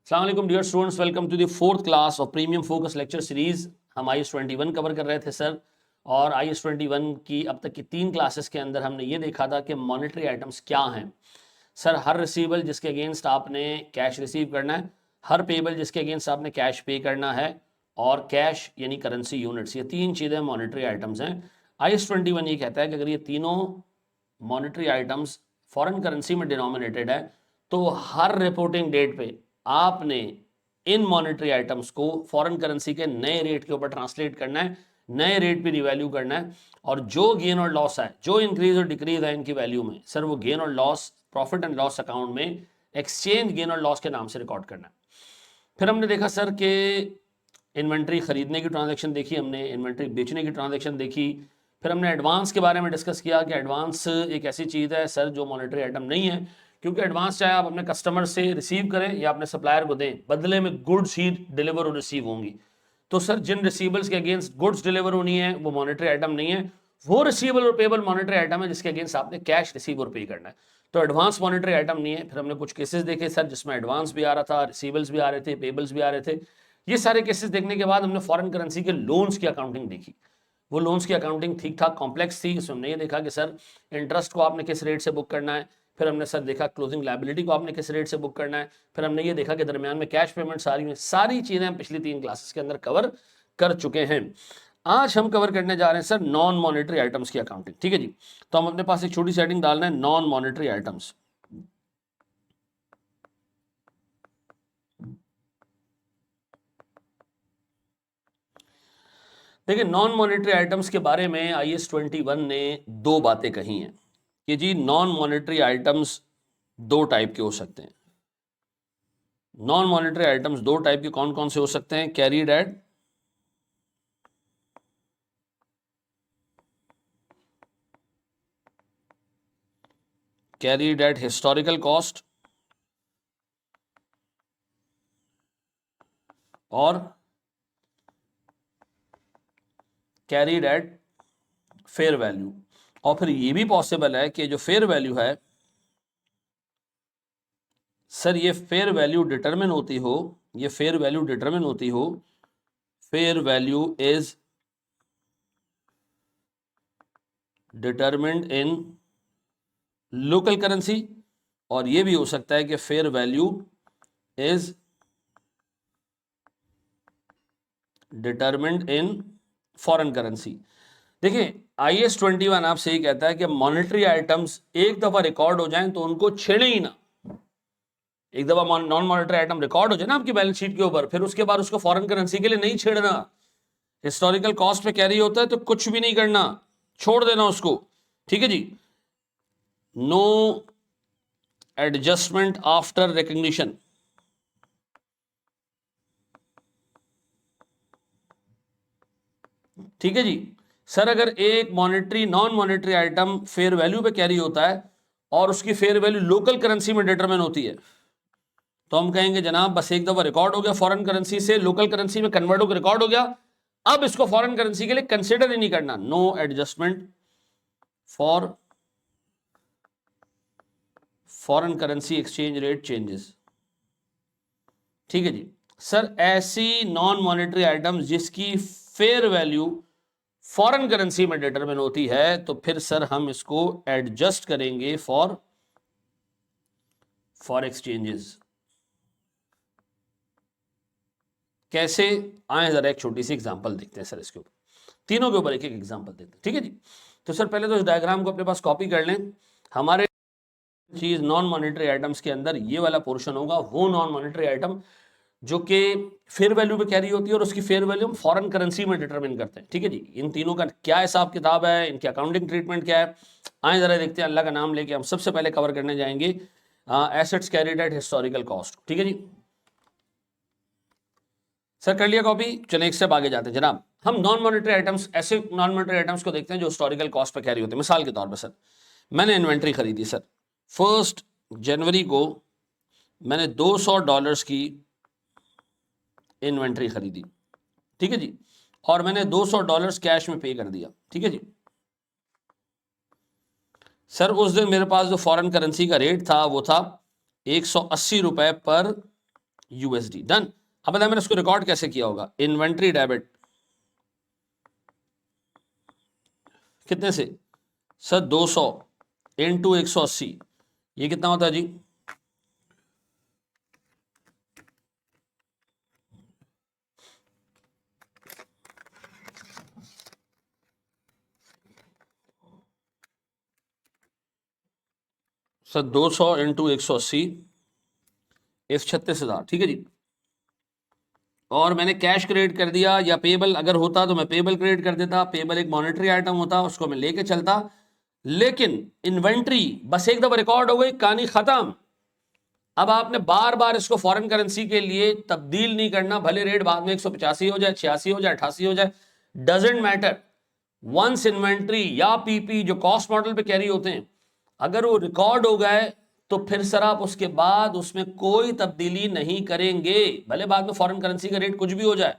अस्सलाम वालेकुम dear students, welcome to the fourth class of premium focus lecture series. हम IS-21 cover कर रहे थे सर, और IS-21 की अब तक की 3 क्लासेस के अंदर हमने ये देखा था कि मॉनेटरी आइटम्स क्या हैं। सर, हर रिसीवेबल जिसके अगेंस्ट आपने कैश रिसीव करना है, हर पेबल जिसके अगेंस्ट आपने कैश पे करना है, और कैश यानी करेंसी यूनिट्स, ये 3 चीज़ें मॉनेटरी आइटम्स हैं। IS-21 ये कहता है कि अगर ये तीनों मॉनेटरी आइटम्स फॉरेन करेंसी में डिनोमिनेटेड है तो हर रिपोर्टिंग डेट पे आपने इन मॉनेटरी आइटम्स को फॉरेन करेंसी के नए रेट के ऊपर ट्रांसलेट करना है, नए रेट पे रिवैल्यू करना है, और जो गेन और लॉस है, जो इंक्रीज और डिक्रीज है इनकी वैल्यू में, सर वो गेन और loss profit and loss account में एक्सचेंज गेन और लॉस के नाम से रिकॉर्ड करना है। फिर हमने देखा सर कि इन्वेंट्री खरीदने की ट्रांजैक्शन देखी, हमने इन्वेंट्री बेचने की ट्रांजैक्शन देखी। फिर हमने एडवांस के बारे में डिस्कस किया कि एडवांस एक ऐसी चीज़ है सर जो मॉनेटरी आइटम नहीं है, क्योंकि एडवांस चाहे आप अपने कस्टमर से रिसीव करें या अपने सप्लायर को दें, बदले में गुड्स ही डिलीवर और रिसीव होंगी। तो सर जिन रिसीवेबल्स के अगेंस्ट गुड्स डिलीवर होनी है वो मॉनेटरी आइटम नहीं है, वो रिसीवेबल और पेबल मॉनेटरी आइटम है जिसके अगेंस्ट आपने कैश रिसीव और पे करना है। तो एडवांस मॉनेटरी आइटम नहीं है। फिर हमने कुछ केसेस देखे सर जिसमें एडवांस भी आ रहा था, रिसीवेबल्स भी आ रहे थे, पेबल्स भी आ रहे थे। ये सारे केसेस देखने के बाद हमने फॉरेन करेंसी के लोन्स की अकाउंटिंग देखी। वो लोन्स की अकाउंटिंग ठीक ठाक कॉम्प्लेक्स थी। इसमें हमने ये देखा कि सर इंटरेस्ट को आपने किस रेट से बुक करना है, फिर हमने सर देखा क्लोजिंग लायबिलिटी को आपने किस रेट से बुक करना है, फिर हमने ये देखा कि दरमियान में कैश पेमेंट सारी चीज़ें हम पिछली 3 क्लासेस के अंदर कवर कर चुके हैं। आज हम कवर करने जा रहे हैं सर नॉन मॉनेटरी आइटम्स की अकाउंटिंग। ठीक है जी, तो हम अपने पास एक छोटी सेटिंग डालना है नॉन मॉनेटरी आइटम्स। देखिए, नॉन मॉनेटरी आइटम्स के बारे में IS-21 ने 2 बातें कही हैं कि जी नॉन मॉनेटरी आइटम्स 2 टाइप के हो सकते हैं। नॉन मॉनेटरी आइटम्स 2 टाइप के कौन कौन से हो सकते हैं? कैरीड एट हिस्टोरिकल कॉस्ट और कैरीड एट फेयर वैल्यू। और फिर ये भी पॉसिबल है कि जो फेयर वैल्यू है सर, ये फेयर वैल्यू डिटरमिन होती हो, fair value is determined in local currency, और ये भी हो सकता है कि fair value is determined in foreign currency. देखिए, IS-21 आपसे ये कहता है कि मॉनेटरी आइटम्स एक दफा रिकॉर्ड हो जाएं तो उनको छेड़े ही ना। एक दफा नॉन मॉनेटरी आइटम रिकॉर्ड हो जाए ना आपकी बैलेंस शीट के ऊपर, फिर उसके बाद उसको फॉरेन करेंसी के लिए नहीं छेड़ना। हिस्टोरिकल कॉस्ट पे कैरी होता है तो कुछ भी नहीं करना, छोड़ देना उसको। ठीक है जी, नो एडजस्टमेंट आफ्टर रिकग्निशन। ठीक है जी। सर, अगर एक non monetary item fair value पे कैरी होता है और उसकी फेयर वैल्यू लोकल करेंसी में डिटरमिन होती है, तो हम कहेंगे जनाब बस एक दफा रिकॉर्ड हो गया, फॉरेन करेंसी से लोकल करेंसी में कन्वर्ट होकर रिकॉर्ड हो गया, अब इसको फॉरेन करेंसी के लिए कंसिडर ही नहीं करना। No adjustment for foreign currency exchange rate changes. ठीक है जी। सर, ऐसी नॉन मॉनेटरी आइटम्स जिसकी फेयर वैल्यू फॉरेन करेंसी में डिटरमिन होती है, तो फिर सर हम इसको एडजस्ट करेंगे फॉर एक्सचेंजेस। कैसे? आए जरा एक छोटी सी एग्जांपल देखते हैं सर, इसके ऊपर तीनों के ऊपर एक एक एग्जांपल देते हैं। ठीक है जी। तो सर पहले तो इस डायग्राम को अपने पास कॉपी कर लें। हमारे चीज नॉन मॉनेटरी आइटम्स के अंदर ये वाला पोर्शन होगा, वो नॉन मॉनेटरी आइटम जो कि फेयर वैल्यू पे कैरी होती है और उसकी फेयर वैल्यू हम फॉरेन करेंसी में डिटरमिन करते हैं। ठीक है जी। इन तीनों का क्या हिसाब किताब है, इनकी अकाउंटिंग ट्रीटमेंट क्या है, आए जरा देखते हैं। अल्लाह का नाम लेके हम सबसे पहले कवर करने जाएंगे assets carried at historical cost. ठीक है जी। सर कर लिया कॉपी? चलें एक स्टेप आगे जाते हैं जनाब। हम नॉन मॉनेटरी आइटम्स, ऐसे नॉन मॉनेटरी आइटम्स को देखते हैं जो हिस्टोरिकल कॉस्ट पे कैरी होते हैं। मिसाल के तौर पर सर, मैंने इन्वेंट्री खरीदी सर, 1 जनवरी को मैंने $200 की इन्वेंट्री खरीदी। ठीक है जी। और मैंने $200 कैश में पे कर दिया। ठीक है जी। सर उस दिन मेरे पास जो फॉरेन करेंसी का रेट था वो था 180 रुपए पर यूएसडी। डन। अब बताया मैंने इसको रिकॉर्ड कैसे किया होगा। इन्वेंट्री डेबिट कितने से सर 200 इंटू 180, ये कितना होता है जी? सर 200 इंटू 180 इस 36,000, ठीक है जी। और मैंने कैश क्रेडिट कर दिया, या पेबल अगर होता तो मैं पेबल क्रेडिट कर देता, पेबल एक मॉनेटरी आइटम होता उसको मैं लेके चलता। लेकिन इन्वेंट्री बस एक दफा रिकॉर्ड हो गई, कहानी खत्म। अब आपने बार बार इसको फॉरेन करेंसी के लिए तब्दील नहीं करना, भले रेट बाद में 185 हो जाए, 86 हो जाए, 88 हो जाए, डजेंट मैटर। वंस इन्वेंट्री या पीपी जो कॉस्ट मॉडल पे कैरी होते हैं, अगर वो रिकॉर्ड हो गए तो फिर सर आप उसके बाद उसमें कोई तब्दीली नहीं करेंगे, भले बाद में फॉरेन करेंसी का रेट कुछ भी हो जाए।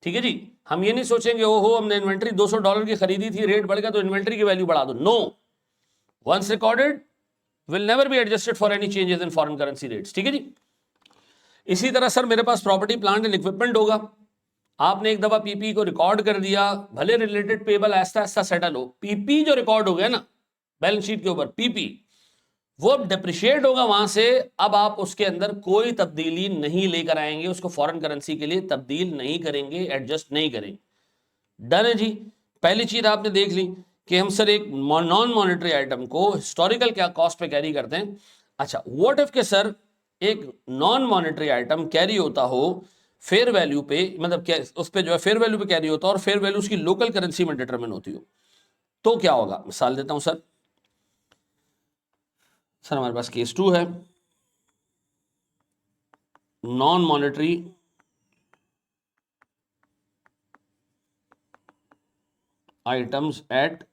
ठीक है जी। हम ये नहीं सोचेंगे ओहो हमने इन्वेंट्री $200 की खरीदी थी, रेट बढ़ गया तो इन्वेंट्री की वैल्यू बढ़ा दो। No, once recorded will never be adjusted for any changes in foreign currency rates। ठीक है जी। इसी तरह सर मेरे पास प्रॉपर्टी प्लांट एंड इक्विपमेंट होगा, आपने एक दफा पीपी को रिकॉर्ड कर दिया, भले रिलेटेड पेबल ऐसा ऐसा सेटल हो, पीपी जो रिकॉर्ड हो गया ना बैलेंस शीट के ऊपर, पीपी वो डिप्रिशिएट होगा वहां से। अब आप उसके अंदर कोई तब्दीली नहीं लेकर आएंगे, उसको फॉरेन करेंसी के लिए तब्दील नहीं करेंगे, एडजस्ट नहीं करेंगे। डन है जी। पहली चीज आपने देख ली कि हम सर एक नॉन मॉनेटरी आइटम को हिस्टोरिकल क्या कॉस्ट पे कैरी करते हैं। अच्छा, व्हाट इफ के सर एक नॉन मॉनेटरी आइटम कैरी होता हो फेयर वैल्यू पे, मतलब क्या उस पे जो है फेयर वैल्यू पे कैरी होता हो और फेयर वैल्यू उसकी लोकल करेंसी में डिटरमिन होती हो, तो क्या होगा? मिसाल देता हूं सर। सर हमारे पास केस 2 है, non monetary items eight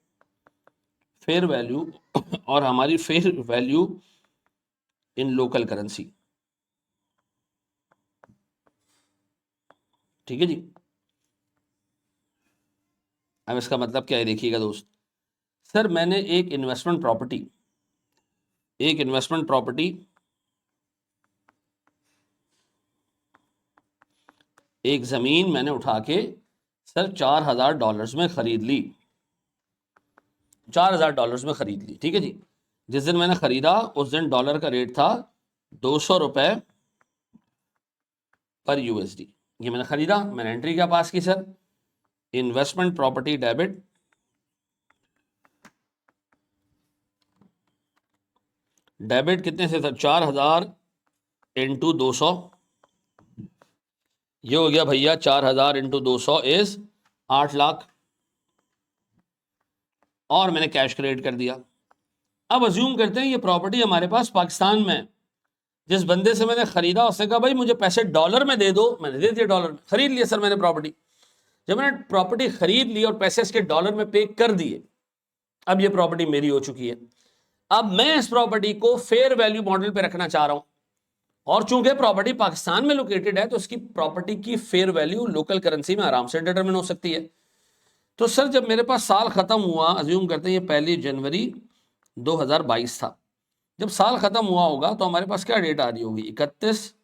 fair value और हमारी fair value in local currency. ठीक है जी। अब इसका मतलब क्या है देखिएगा दोस्त। सर मैंने एक इन्वेस्टमेंट प्रॉपर्टी एक जमीन मैंने उठा के सर $4,000 में खरीद ली, $4,000 में खरीद ली। ठीक है जी। जिस दिन मैंने खरीदा उस दिन डॉलर का रेट था $200 पर यूएसडी। ये मैंने खरीदा, मैंने एंट्री क्या पास की सर, इन्वेस्टमेंट प्रॉपर्टी डेबिट कितने से सर 4,000 इंटू 200, ये हो गया भैया 4,000 इंटू 200 इज 8 लाख, और मैंने कैश क्रेडिट कर दिया। अब अज्यूम करते हैं ये प्रॉपर्टी हमारे पास पाकिस्तान में है। जिस बंदे से मैंने खरीदा उसने कहा भाई मुझे पैसे डॉलर में दे दो, मैंने दे दिए डॉलर में, खरीद लिया सर मैंने प्रॉपर्टी। जब मैंने प्रॉपर्टी खरीद ली और पैसे इसके डॉलर में पे कर दिए, अब ये प्रॉपर्टी मेरी हो चुकी है। अब मैं इस प्रॉपर्टी को फेयर वैल्यू मॉडल पे रखना चाह रहा हूं, और चूंकि प्रॉपर्टी पाकिस्तान में लोकेटेड है तो उसकी प्रॉपर्टी की फेयर वैल्यू लोकल करेंसी में आराम से डिटरमिन हो सकती है। तो सर जब मेरे पास साल खत्म हुआ, अज्यूम करते हैं ये 1 जनवरी 2022 था, जब साल खत्म हुआ होगा तो हमारे पास क्या डेट आ रही होगी, 31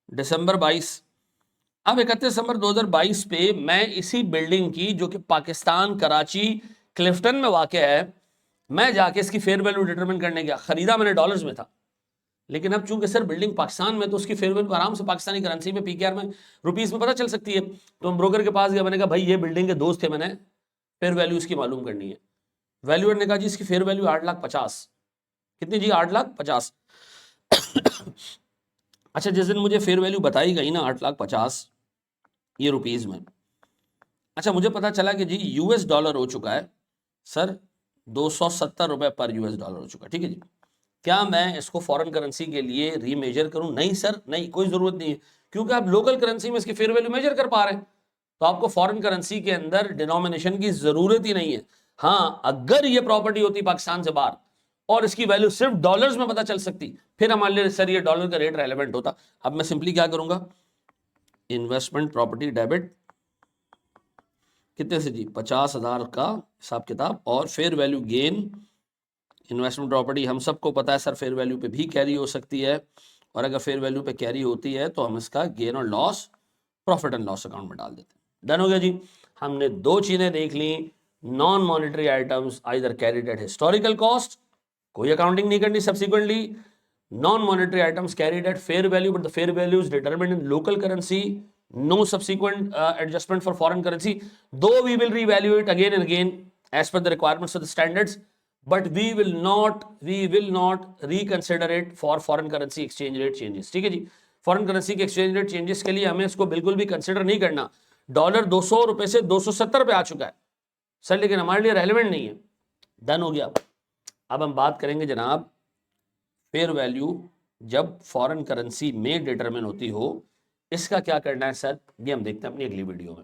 दिसंबर 22। अब 31 दिसंबर 2022 पे मैं इसी बिल्डिंग की, जो कि पाकिस्तान कराची क्लिफ्टन में वाक़ है, मैं जाके इसकी फेयर वैल्यू डिटरमिन करने गया। खरीदा मैंने डॉलर्स में था, लेकिन अब चूंकि सर बिल्डिंग पाकिस्तान में तो उसकी फेयर वैल्यू आराम से पाकिस्तानी करेंसी में पीकेआर में रुपीस में पता चल सकती है। तो हम ब्रोकर के पास गया, मैंने कहा भाई ये बिल्डिंग के दोस्त थे, मैंने फेयर वैल्यू इसकी मालूम करनी है। वैल्यूअर ने कहा जी इसकी फेयर वैल्यू 8,50,000। कितनी जी? 8,50,000। अच्छा, जिस दिन मुझे फेयर वैल्यू बताई गई ना 8,50,000 ये रुपीज में, अच्छा मुझे पता चला कि जी यूएस डॉलर हो चुका है सर $270 पर यूएस डॉलर हो चुका है। ठीक है जी। क्या मैं इसको फॉरेन करेंसी के लिए रीमेजर करूं? नहीं सर, नहीं, कोई जरूरत नहीं है, क्योंकि आप लोकल करेंसी में इसकी फेयर वैल्यू मेजर कर पा रहे हैं, तो आपको फॉरेन करेंसी के अंदर डिनोमिनेशन की जरूरत ही नहीं है। हाँ, अगर ये प्रॉपर्टी होती पाकिस्तान से बाहर और इसकी वैल्यू सिर्फ डॉलर्स में पता चल सकती, फिर हमारे लिए सर ये डॉलर का रेट रेलेवेंट होता। अब मैं सिंपली क्या करूंगा, इन्वेस्टमेंट प्रॉपर्टी डेबिट कितने से जी, 50,000 का हिसाब किताब, और fair value gain, investment property हम सबको पता है सर फेयर वैल्यू पे भी कैरी हो सकती है, और अगर फेयर वैल्यू पे कैरी होती है तो हम इसका गेन और loss profit and loss account में डाल देते हैं। डन हो गया जी। हमने दो चीजें देख ली, non monetary items either carried at historical cost, कोई अकाउंटिंग नहीं करनी subsequently, non monetary items carried at fair value but the fair value is determined in local currency, no subsequent adjustment for foreign currency, though we will reevaluate again and again as per the requirements of the standards, but we will not reconsider it for foreign currency exchange rate changes। ठीक है जी, foreign currency के exchange rate changes के लिए हमें इसको बिल्कुल भी consider नहीं करना। डॉलर 200 रुपए से 270 पे आ चुका है सर, लेकिन हमारे लिए रेलेवेंट नहीं है। डन हो गया। अब हम बात करेंगे जनाब फेयर वैल्यू जब फॉरेन करेंसी में डिटरमिन होती हो, इसका क्या करना है सर, ये हम देखते हैं अपनी अगली वीडियो में।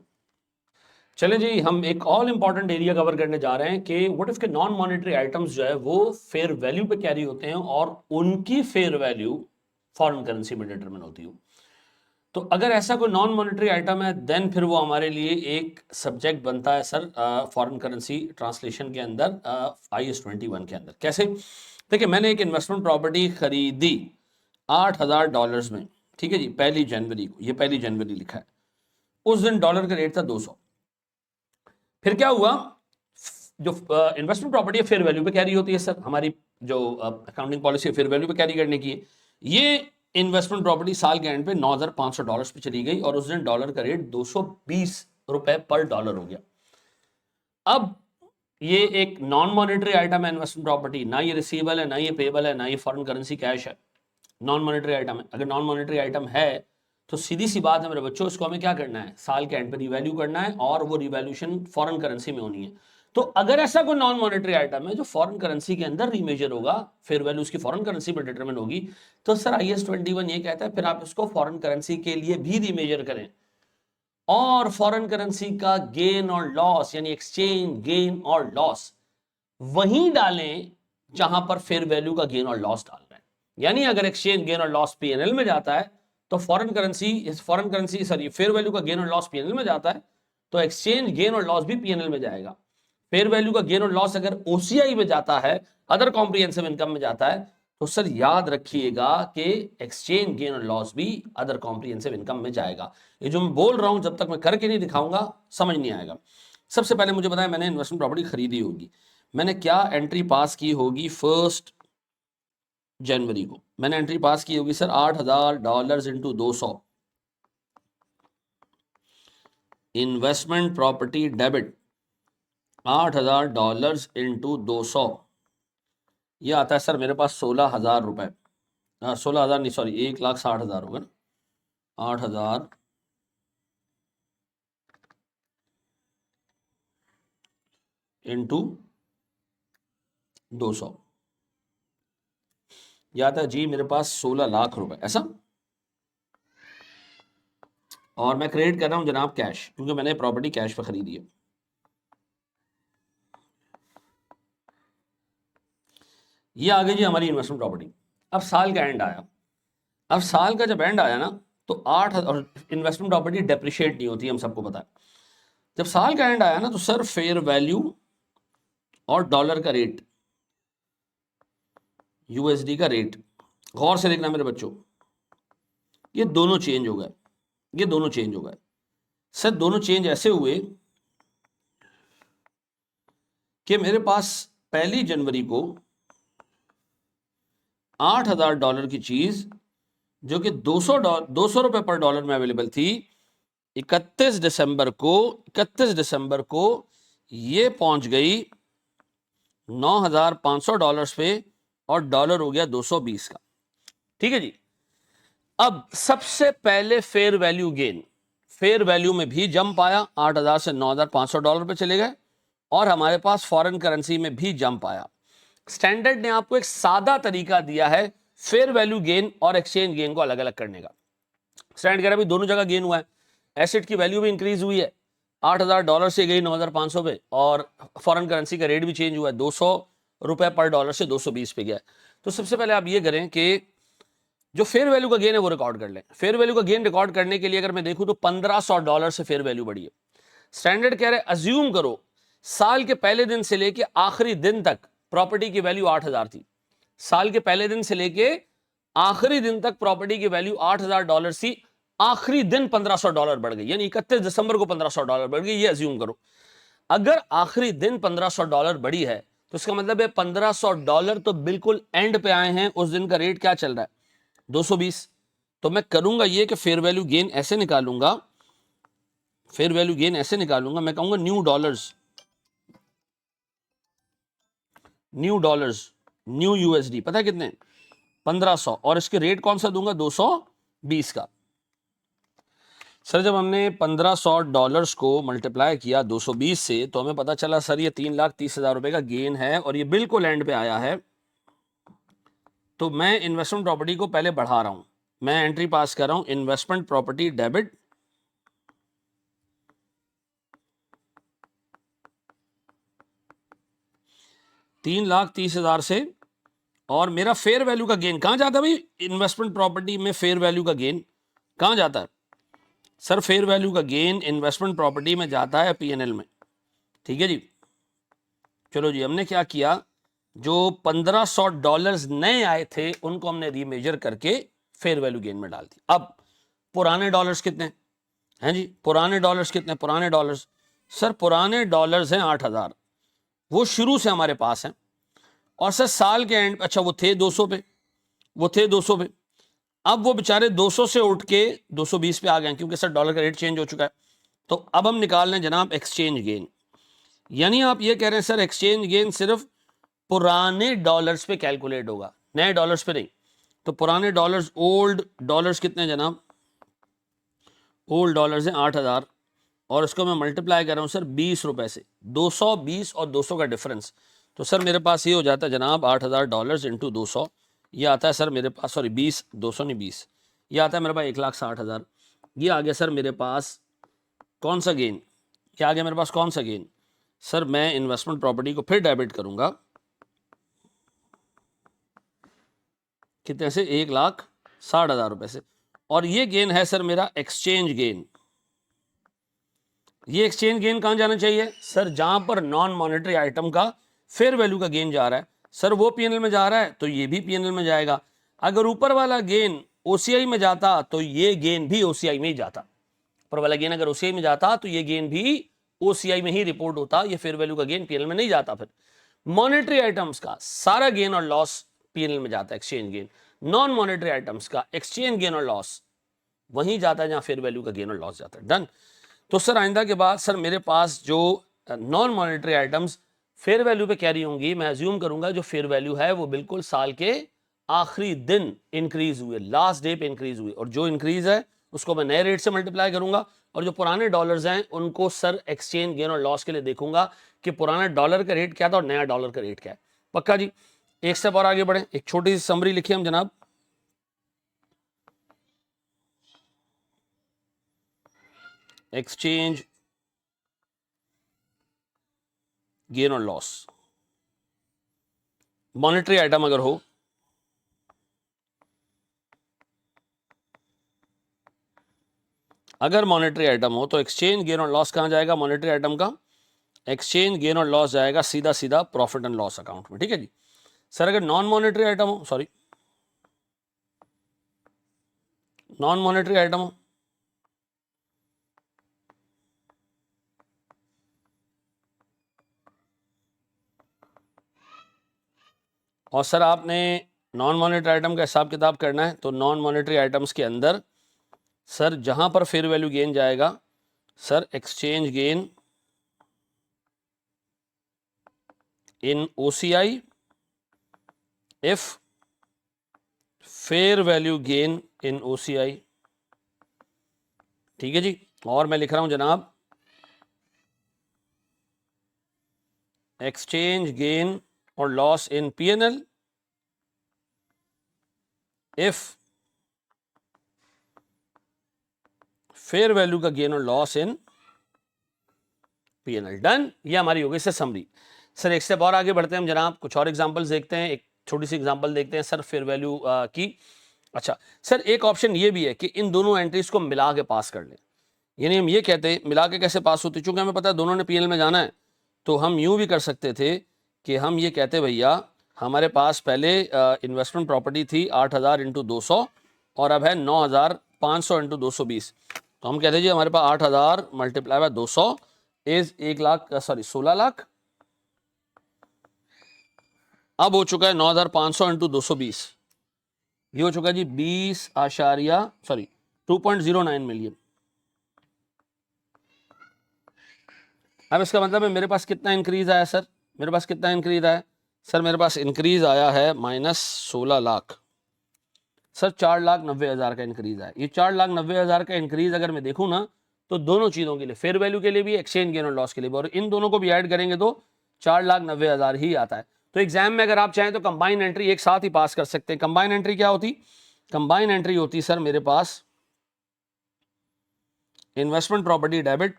चलें जी, हम एक ऑल इंपॉर्टेंट एरिया कवर करने जा रहे हैं कि व्हाट इफ के नॉन मॉनेटरी आइटम्स जो है वो फेयर वैल्यू पे कैरी होते हैं और उनकी फेयर वैल्यू फॉरेन करेंसी में डिटरमिन होती हो। तो अगर ऐसा कोई नॉन मॉनेटरी आइटम है देन फिर वो हमारे लिए एक सब्जेक्ट बनता है सर फॉरेन करेंसी ट्रांसलेशन के अंदर IAS 21 के अंदर। कैसे? देखिए, मैंने एक इन्वेस्टमेंट प्रॉपर्टी खरीदी $8,000 में, ठीक है जी, 1 जनवरी को, ये 1 जनवरी लिखा है, उस दिन डॉलर का रेट था 200। फिर क्या हुआ, जो इन्वेस्टमेंट प्रॉपर्टी है फेयर वैल्यू पे कैरी होती है सर, हमारी जो अकाउंटिंग पॉलिसी है फेयर वैल्यू पे कैरी करने की है। ये इन्वेस्टमेंट प्रॉपर्टी साल के एंड पे $9,500 पे चली गई और उस दिन डॉलर का रेट 220 रुपए पर डॉलर हो गया। अब ये एक नॉन मॉनेटरी आइटम है इन्वेस्टमेंट प्रॉपर्टी, ना ये रिसीवेबल है, ना ये पेबल है, ना ये फॉरेन करेंसी कैश है, नॉन मॉनेटरी आइटम है। अगर नॉन मॉनेटरी आइटम है तो सीधी सी बात है मेरे बच्चों, इसको हमें क्या करना है, साल के एंड पे रिवैल्यू करना है और वो रिवैल्यूशन फॉरेन करेंसी में होनी है। तो अगर ऐसा कोई नॉन मॉनेटरी आइटम है जो फॉरेन करेंसी के अंदर रीमेजर होगा, फेयर वैल्यू उसकी फॉरेन करेंसी पर डिटरमिन होगी, तो सर IAS 21 ये कहता है फिर आप इसको फॉरेन करेंसी के लिए भी रीमेजर करें और फॉरेन करेंसी का गेन और लॉस यानी एक्सचेंज गेन और लॉस वहीं डालें जहां पर फेयर वैल्यू का गेन और लॉस डाल रहे हैं। यानी अगर एक्सचेंज गेन और लॉस P&L में जाता है तो फेयर वैल्यू का गेन और लॉस P&L में जाता है तो एक्सचेंज गेन और लॉस भी P&L में जाएगा। फेयर वैल्यू का गेन और लॉस अगर OCI में जाता है, अदर कॉम्प्रिहेंसिव इनकम में जाता है, तो सर याद रखिएगा कि एक्सचेंज गेन और लॉस भी अदर कॉम्प्रिहेंसिव इनकम में जाएगा। ये जो मैं बोल रहा हूं जब तक मैं करके नहीं दिखाऊंगा समझ नहीं आएगा। सबसे पहले मुझे बताया मैंने इन्वेस्टमेंट प्रॉपर्टी खरीदी होगी, मैंने क्या एंट्री पास की होगी 1 जनवरी को, मैंने एंट्री पास की होगी sir $8,000 into 200 investment property debit, $8,000 into 200 ये आता है सर मेरे पास 16,000 रुपए, 16,000 नहीं सॉरी 1,60,000 होगा ना, 8,000 इंटू 200 यह आता है जी मेरे पास 16 लाख रुपए ऐसा। और मैं क्रेडिट कर रहा हूं जनाब कैश, क्योंकि मैंने प्रॉपर्टी कैश पे खरीदी है। ये आ गई जी हमारी इन्वेस्टमेंट प्रॉपर्टी। अब साल का एंड आया, अब साल का जब एंड आया ना तो 8,000, और इन्वेस्टमेंट प्रॉपर्टी डेप्रिशिएट नहीं होती, हम सबको पता है। जब साल का एंड आया ना तो सर फेयर वैल्यू और डॉलर का रेट, USD का रेट, गौर से देखना मेरे बच्चों, ये दोनों चेंज हो गए, ये दोनों चेंज हो गए सर। दोनों चेंज ऐसे हुए कि मेरे पास 1 जनवरी को $8,000 की चीज जो कि 200 रुपए पर डॉलर में अवेलेबल थी, 31 दिसंबर को ये पहुंच गई $9,500 पे और डॉलर हो गया 220 का। ठीक है जी। अब सबसे पहले fair value gain, fair value में भी जंप आया, 8,000 से $9,500 पे चले गए और हमारे पास फॉरेन करेंसी में भी जंप आया। स्टैंडर्ड ने आपको एक सादा तरीका दिया है फेयर वैल्यू गेन और एक्सचेंज गेन को अलग अलग करने का। स्टैंडर्ड कह रहा है दोनों जगह गेन हुआ है, एसेट की वैल्यू भी इंक्रीज हुई है, $8,000 से गई 9,500 पे और फॉरेन करेंसी का रेट भी चेंज हुआ है, 200 रुपए पर डॉलर से 220 पे गया। तो सबसे पहले आप ये करें कि जो फेयर वैल्यू का गेन है वो रिकॉर्ड कर लें। फेयर वैल्यू का गेन रिकॉर्ड करने के लिए अगर मैं देखूं तो $1,500 से फेयर वैल्यू बढ़ी है। स्टैंडर्ड कह रहे हैं अज्यूम करो साल के पहले दिन से लेके आखिरी दिन तक प्रॉपर्टी की वैल्यू 8,000 थी, साल के पहले दिन से लेके आखिरी दिन तक प्रॉपर्टी की वैल्यू $8,000 थी, आखिरी दिन $1,500 बढ़ गई, यानी 31 दिसंबर को $1,500 बढ़ गई, ये अज्यूम करो। अगर आखिरी दिन $1,500 बढ़ी है तो इसका मतलब है $1,500 तो बिल्कुल एंड पे आए हैं। उस दिन का रेट क्या चल रहा है? 220। तो मैं करूंगा ये कि फेयर वैल्यू गेन ऐसे निकालूंगा, फेयर वैल्यू गेन ऐसे निकालूंगा, मैं कहूंगा न्यू डॉलर्स, न्यू यूएसडी, पता है कितने? 1500, और इसके रेट कौन सा दूंगा? 220 का। सर जब हमने $1,500 को मल्टीप्लाई किया 220 से तो हमें पता चला सर ये 3,30,000 रुपए का गेन है और ये बिल्कुल एंड पे आया है। तो मैं इन्वेस्टमेंट प्रॉपर्टी को पहले बढ़ा रहा हूं, मैं एंट्री पास कर रहा हूं, इन्वेस्टमेंट प्रॉपर्टी डेबिट, $3,30,000 से, और मेरा फेयर वैल्यू का गेन कहां जाता है भाई? इन्वेस्टमेंट प्रॉपर्टी में फेयर वैल्यू का गेन कहां जाता है? सर फेयर वैल्यू का गेन इन्वेस्टमेंट प्रॉपर्टी में जाता है पीएनएल में, ठीक है जी। चलो जी, हमने क्या किया, जो $1,500 नए आए थे उनको हमने रीमेजर करके फेयर वैल्यू गेन में डाल दी। अब पुराने डॉलर्स कितने हैं जी? पुराने डॉलर्स कितने? पुराने डॉलर्स, सर पुराने डॉलर्स हैं 8,000, वो शुरू से हमारे पास हैं। और सर साल के एंड, अच्छा वो थे 200 पे, वो थे 200 पे, अब वो बेचारे 200 से उठ के 220 पे आ गए क्योंकि सर डॉलर का रेट चेंज हो चुका है। तो अब हम निकाल रहे हैं जनाब एक्सचेंज गेन, यानी आप ये कह रहे हैं सर एक्सचेंज गेन सिर्फ पुराने डॉलर्स पे कैलकुलेट होगा, नए डॉलर्स पे नहीं। तो पुराने डॉलर्स, ओल्ड डॉलर्स कितने जनाब? ओल्ड डॉलर्स हैं 8,000, और उसको मैं मल्टीप्लाई कर रहा हूं सर 20 रुपए से, 220 और 200 का डिफरेंस। तो सर मेरे पास ये हो जाता है जनाब $8,000 इंटू 200, ये आता है सर मेरे पास, सॉरी 20, 200 नहीं 20, ये आता है मेरे पास 1,60,000। ये आ गया सर मेरे पास कौन सा गेन? क्या आ गया मेरे पास? कौन सा गेन? सर मैं इन्वेस्टमेंट प्रॉपर्टी को फिर डेबिट करूंगा, कितने से? 1,60,000 रुपए से, और ये गेन है सर मेरा एक्सचेंज गेन। ये एक्सचेंज गेन कहां जाना चाहिए? सर जहां पर नॉन मॉनेटरी आइटम का फेयर वैल्यू का गेन जा रहा है, सर वो पीएनएल में जा रहा है तो ये भी पीएनएल में जाएगा। अगर ऊपर वाला गेन ओसीआई में जाता तो ये गेन भी ओसीआई में ही जाता, ऊपर वाला गेन अगर ओसीआई में जाता तो ये गेन भी ओसीआई में ही रिपोर्ट होता, ये फेयर वैल्यू का गेन पीएनएल में नहीं जाता। फिर मॉनेटरी आइटम्स का सारा गेन और लॉस पीएनएल में जाता है, exchange gain. Non monetary items का एक्सचेंज गेन और लॉस वहीं जाता है जहां फेयर वैल्यू का गेन और लॉस जाता है। डन। तो सर आइंदा के बाद सर मेरे पास जो non monetary items fair value पे कैरी होंगी, मैं अज्यूम करूंगा जो फेयर वैल्यू है वो बिल्कुल साल के आखिरी दिन इंक्रीज हुए, लास्ट डे पे इंक्रीज हुई, और जो इंक्रीज है उसको मैं नए रेट से मल्टीप्लाई करूंगा, और जो पुराने डॉलर्स हैं उनको सर एक्सचेंज गेन और लॉस के लिए देखूंगा कि पुराना डॉलर का रेट क्या था और नया डॉलर का रेट क्या है। पक्का जी। एक स्टेप और आगे बढ़े, एक छोटी सी समरी लिखिए हम जनाब। एक्सचेंज गेन और लॉस, मॉनेटरी आइटम अगर हो, अगर मॉनेटरी आइटम हो तो एक्सचेंज गेन और लॉस कहां जाएगा? मॉनेटरी आइटम का एक्सचेंज गेन और लॉस जाएगा सीधा सीधा प्रॉफिट एंड लॉस अकाउंट में, ठीक है जी। सर अगर नॉन मॉनेटरी आइटम हो, सॉरी नॉन मॉनेटरी आइटम हो, और सर आपने नॉन मॉनेटरी आइटम का हिसाब किताब करना है, तो नॉन मॉनेटरी आइटम्स के अंदर सर जहां पर फेयर वैल्यू गेन जाएगा, sir exchange gain in OCI if fair value gain in OCI, ठीक है जी। और मैं लिख रहा हूं जनाब एक्सचेंज गेन और loss in PNL if fair value का गेन और लॉस इन पीएनएल। डन। ये हमारी हो गई सर समरी। सर एक स्टेप और आगे बढ़ते हैं हम जनाब, कुछ और एग्जांपल्स देखते हैं, एक छोटी सी एग्जांपल देखते हैं सर फेयर वैल्यू की। अच्छा सर एक ऑप्शन ये भी है कि इन दोनों एंट्रीज को मिला के पास कर लें, यानी हम ये कहते हैं मिला के कैसे पास होती, चूंकि हमें पता है दोनों ने पीएनएल में जाना है, तो हम यूं भी कर सकते थे कि हम ये कहते भैया हमारे पास पहले इन्वेस्टमेंट प्रॉपर्टी थी 8,000 इंटू 200 और अब है 9,500 इंटू 220। तो हम कहते हैं जी हमारे पास 8,000 मल्टीप्लाई बाय 200 इज 16 लाख। अब हो चुका है 9,500 इंटू 220, ये हो चुका है जी 2.09 मिलियन। अब इसका मतलब है मेरे पास कितना इंक्रीज आया सर, मेरे पास कितना इंक्रीज आया सर, मेरे पास इंक्रीज आया है -16 लाख सर, 4,90,000 का इंक्रीज आया। ये 4,90,000 का इंक्रीज अगर मैं देखूं ना तो दोनों चीजों के लिए, फेयर वैल्यू के लिए भी, एक्सचेंज गेन और लॉस के लिए भी, और इन दोनों को भी ऐड करेंगे तो 4,90,000 ही आता है। तो एग्जाम में अगर आप चाहें तो कंबाइन एंट्री एक साथ ही पास कर सकते हैं। कंबाइन एंट्री क्या होती, कंबाइन एंट्री होती सर मेरे पास इन्वेस्टमेंट प्रॉपर्टी डेबिट,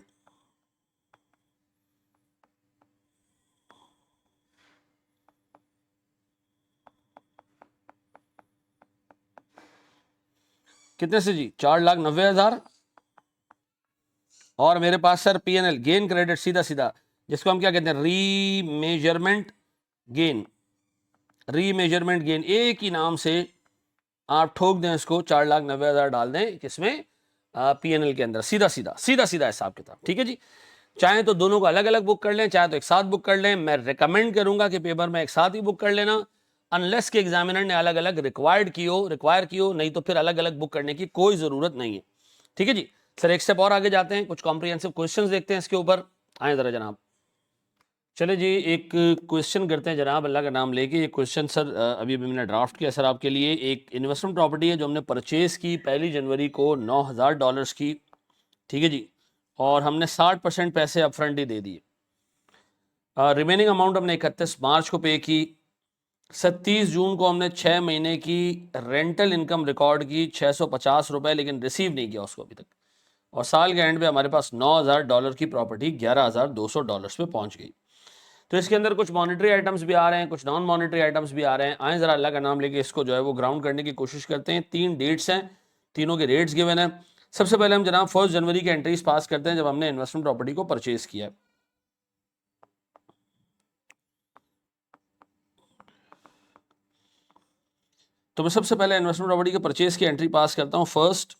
कितने से जी 4,90,000, और मेरे पास सर P&L गेन क्रेडिट, सीधा सीधा जिसको हम क्या कहते हैं रीमेजरमेंट गेन, रीमेजरमेंट गेन, एक ही नाम से आप ठोक दें इसको, 4,90,000 डाल दें किसमें, P&L के अंदर, सीधा सीधा सीधा सीधा हिसाब किताब। ठीक है जी, चाहे तो दोनों को अलग अलग बुक कर लें, चाहे तो एक साथ बुक कर लें। मैं रिकमेंड करूंगा कि पेपर में एक साथ ही बुक कर लेना, अनलेस के एग्जामिनर ने अलग अलग रिक्वायर की हो, नहीं तो फिर अलग अलग बुक करने की कोई जरूरत नहीं है। ठीक है जी सर, एक स्टेप और आगे जाते हैं, कुछ कॉम्प्रिहेंसिव क्वेश्चंस देखते हैं इसके ऊपर। आए जरा जनाब, चले जी एक क्वेश्चन करते हैं जनाब, अल्लाह का नाम लेके। ये क्वेश्चन सर अभी अभी मैंने ड्राफ्ट किया सर आपके लिए। एक इन्वेस्टमेंट प्रॉपर्टी है जो हमने परचेज की 1 जनवरी को $9,000 की, ठीक है जी, और हमने 60% पैसे अपफ्रंट ही दे दिए। रिमेनिंग अमाउंट हमने 31 मार्च को पे की। 30 जून को हमने 6 महीने की रेंटल इनकम रिकॉर्ड की, $650, लेकिन रिसीव नहीं किया उसको अभी तक। और साल के एंड पे हमारे पास $9,000 की प्रॉपर्टी $11,200 पे पहुंच गई। तो इसके अंदर कुछ मॉनेटरी आइटम्स भी आ रहे हैं, कुछ नॉन मॉनेटरी आइटम्स भी आ रहे हैं। आए जरा अल्लाह का नाम लेके इसको जो है वो ग्राउंड करने की कोशिश करते हैं। 3 डेट्स हैं, तीनों के रेट्स गिवन है। सबसे पहले हम जनाब 1 जनवरी के एंट्रीज पास करते हैं जब हमने इन्वेस्टमेंट प्रॉपर्टी को परचेज किया है। तो मैं सबसे पहले इन्वेस्टमेंट प्रॉपर्टी के परचेज की एंट्री पास करता हूं 1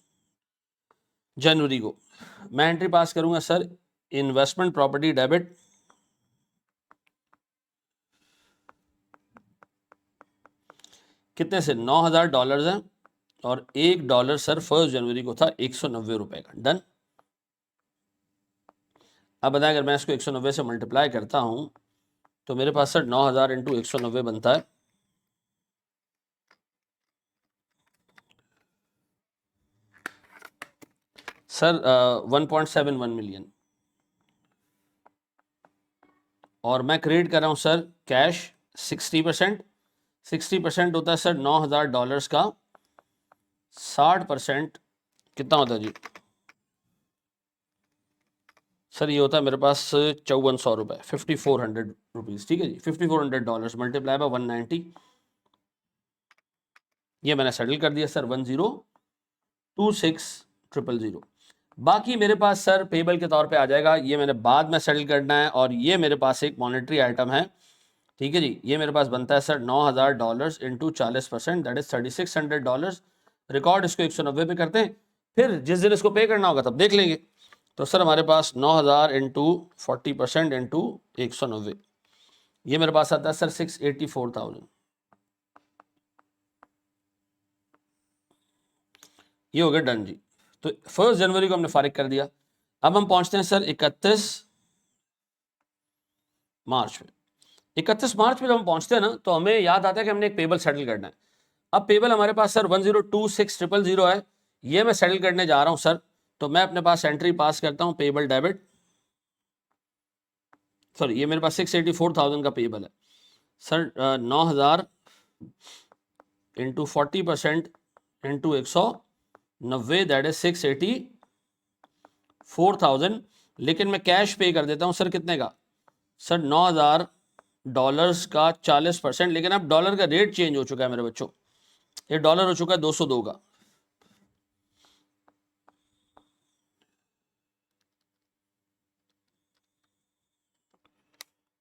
जनवरी को। मैं एंट्री पास करूंगा सर इन्वेस्टमेंट प्रॉपर्टी डेबिट, कितने से $9,000 है, और $1 सर 1 जनवरी को था 190 रुपए का। डन। अब बताएं अगर मैं इसको 190 से मल्टीप्लाई करता हूं तो मेरे पास सर 9,000 इंटू 190 बनता है सर 1.71 मिलियन। और मैं क्रेडिट कर रहा हूं सर कैश 60%। 60% होता है सर $9,000 का, 60% कितना होता है जी सर, ये होता है मेरे पास 5,400 रुपये, 5,400 रुपीज़। ठीक है जी, $5,400 मल्टीप्लाई बाय 190, ये मैंने सेटल कर दिया सर 1026,000। बाकी मेरे पास सर पेबल के तौर पे आ जाएगा, ये मैंने बाद में सेटल करना है। और ये मेरे पास एक मॉनेटरी आइटम है, ठीक है जी, ये मेरे पास बनता है sir $9,000 into 40%, that is $3,600। Record इसको 190 पे करते हैं, फिर जिस दिन इसको पे करना होगा तब देख लेंगे। तो सर हमारे पास 9,000 इंटू 40% इंटू 190, ये मेरे पास आता है सर 684,000। ये हो गया डन जी। तो 1 जनवरी को हमने फारिग कर दिया। अब हम पहुंचते हैं सर 31 मार्च में। 31 मार्च में जब हम पहुंचते हैं ना तो हमें याद आता है कि हमने एक पेबल सेटल करना है। अब पेबल हमारे पास सर 1026000 है, ये मैं सेटल करने जा रहा हूं सर। तो मैं अपने पास एंट्री पास करता हूं पेबल डेबिट, सॉरी ये मेरे पास 684,000 का पेबल है sir. 9,000 into 40% into 190, that is 684,000। लेकिन मैं कैश पे कर देता हूं सर, कितने का सर $9,000 का 40%। लेकिन अब डॉलर का रेट चेंज हो चुका है मेरे बच्चों, ये डॉलर हो चुका है 202 का।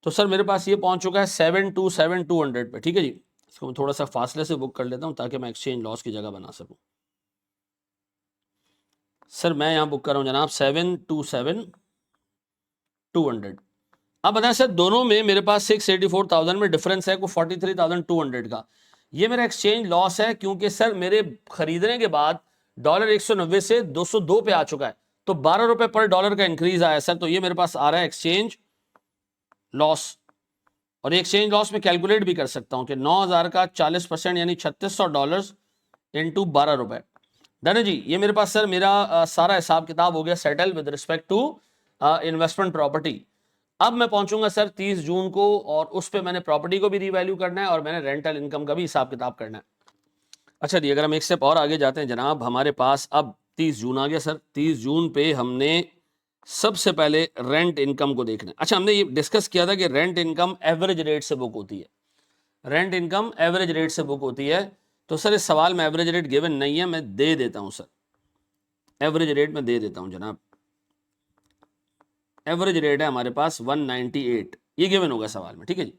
तो सर मेरे पास ये पहुंच चुका है 727,200 पे, ठीक है जी। इसको मैं थोड़ा सा फासले से बुक कर लेता हूं ताकि मैं एक्सचेंज लॉस की जगह बना सकूं। सर मैं यहां बुक कर रहा हूं जनाब 727,200। अब बताएं सर दोनों में मेरे पास 684,000 में डिफरेंस है को 43,200 का। ये मेरा एक्सचेंज लॉस है क्योंकि सर मेरे खरीदने के बाद डॉलर 190 से 202 पे आ चुका है, तो 12 रुपए पर डॉलर का इंक्रीज आया सर, तो ये मेरे पास आ रहा है एक्सचेंज लॉस। और एक्सचेंज लॉस में कैलकुलेट भी कर सकता हूं कि 9,000 का 40% यानी $3600 इंटू 12 रुपए। डन है जी। ये मेरे पास सर मेरा सारा हिसाब किताब हो गया settle with respect to investment property. अब मैं पहुंचूंगा सर 30 जून को, और उस पे मैंने प्रॉपर्टी को भी रीवैल्यू करना है और मैंने रेंटल इनकम का भी हिसाब किताब करना है। अच्छा जी, अगर हम एक स्टेप और आगे जाते हैं जनाब, हमारे पास अब 30 जून आ गया सर। 30 जून पे हमने सबसे पहले रेंट इनकम को देखना है। अच्छा, हमने ये डिस्कस किया था कि रेंट इनकम एवरेज रेट से बुक होती है, रेंट इनकम एवरेज रेट से बुक होती है। तो सर इस सवाल में एवरेज रेट गिवन नहीं है, मैं दे देता हूं सर, एवरेज रेट में दे देता हूं जनाब। एवरेज रेट है हमारे पास 198, ये गिवन होगा सवाल में, ठीक है जी।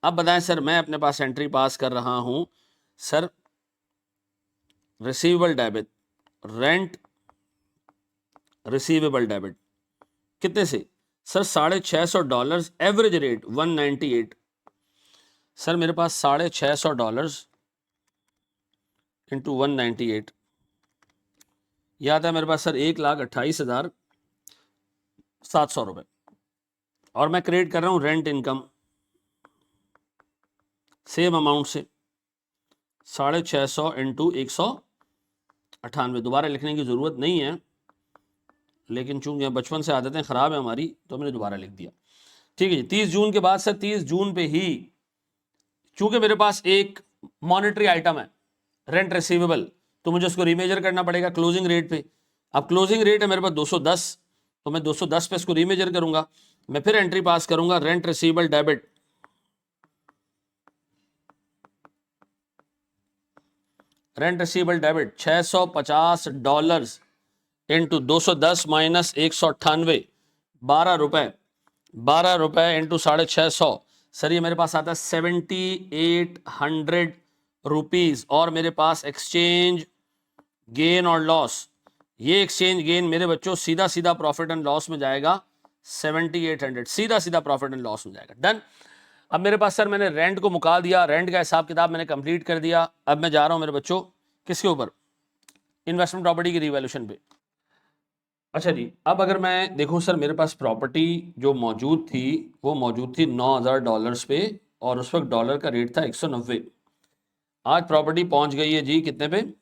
अब बताएं सर, मैं अपने पास एंट्री पास कर रहा हूं sir, receivable debit, rent receivable debit कितने से सर, $650, एवरेज रेट 198। सर मेरे पास $650 इंटू 198 ये आता है मेरे पास सर 1,28,700 रुपए। और मैं क्रिएट कर रहा हूं रेंट इनकम सेम अमाउंट से 650 इंटू 198। दोबारा लिखने की जरूरत नहीं है, लेकिन चूंकि बचपन से आदतें खराब है हमारी तो मैंने दोबारा लिख दिया, ठीक है जी। 30 जून के बाद सर 30 जून पे ही चूंकि मेरे पास एक मॉनेटरी आइटम है रेंट रिसीवेबल, तो मुझे उसको रीमेजर करना पड़ेगा क्लोजिंग रेट पे। अब क्लोजिंग रेट है मेरे पास 210, तो मैं 210 पे इसको रीमेजर करूंगा। मैं फिर एंट्री पास करूंगा rent receivable debit, rent receivable debit $650 into 210 minus 198, 12 रुपए, 12 रुपए इंटू 650। सर ये मेरे पास आता है 7,800 रुपीज। और मेरे पास एक्सचेंज गेन और लॉस, ये एक्सचेंज गेन मेरे बच्चों सीधा सीधा प्रॉफिट एंड लॉस में जाएगा 7,800, सीधा सीधा प्रॉफिट एंड लॉस में जाएगा। डन। अब मेरे पास सर मैंने रेंट को मुका दिया, रेंट का हिसाब किताब मैंने कंप्लीट कर दिया। अब मैं जा रहा हूं मेरे बच्चों किसके ऊपर, इन्वेस्टमेंट प्रॉपर्टी की रिवैल्यूएशन पे। अच्छा जी, अब अगर मैं देखूं सर मेरे पास प्रॉपर्टी जो मौजूद थी वो मौजूद थी $9,000 पे, और उस वक्त डॉलर का रेट था 190। आज प्रॉपर्टी पहुंच गई है जी कितने पे,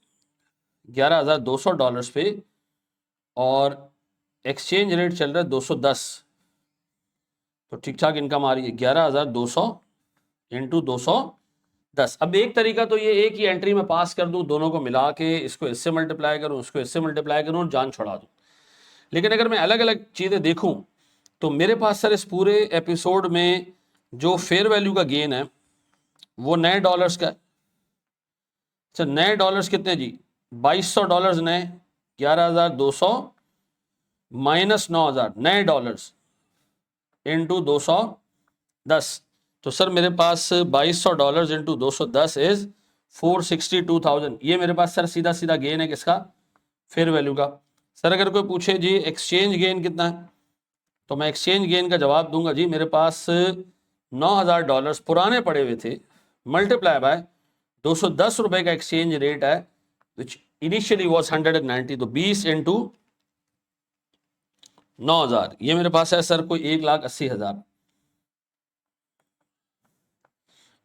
$11,200 पे, और एक्सचेंज रेट चल रहा है 210, तो ठीक ठाक इनकम आ रही है 11,200 इंटू 210। अब एक तरीका तो ये एक ही एंट्री में पास कर दूं, दोनों को मिला के इसको इससे मल्टीप्लाई करूं, इसको इससे मल्टीप्लाई करूं, जान छोड़ा दूं। लेकिन अगर मैं अलग अलग चीज़ें देखूं तो मेरे पास सर इस पूरे एपिसोड में जो फेयर वैल्यू का गेन है वो नए डॉलर्स का है। सर नए डॉलर्स कितने जी, $2,200 नए, 11,200 माइनस 9,000 नए डॉलर्स इंटू 210। तो सर मेरे पास $2,200 इंटू 210 इज 462,000। ये मेरे पास सर सीधा सीधा गेन है किसका, फेयर वैल्यू का। सर अगर कोई पूछे जी एक्सचेंज गेन कितना है, तो मैं एक्सचेंज गेन का जवाब दूंगा जी मेरे पास $9,000 पुराने पड़े हुए थे, मल्टीप्लाई बाय 210 रुपए का एक्सचेंज रेट है विच इनिशियली वाज 190, तो 20 इंटू 9,000 ये मेरे पास है सर कोई 1,80,000।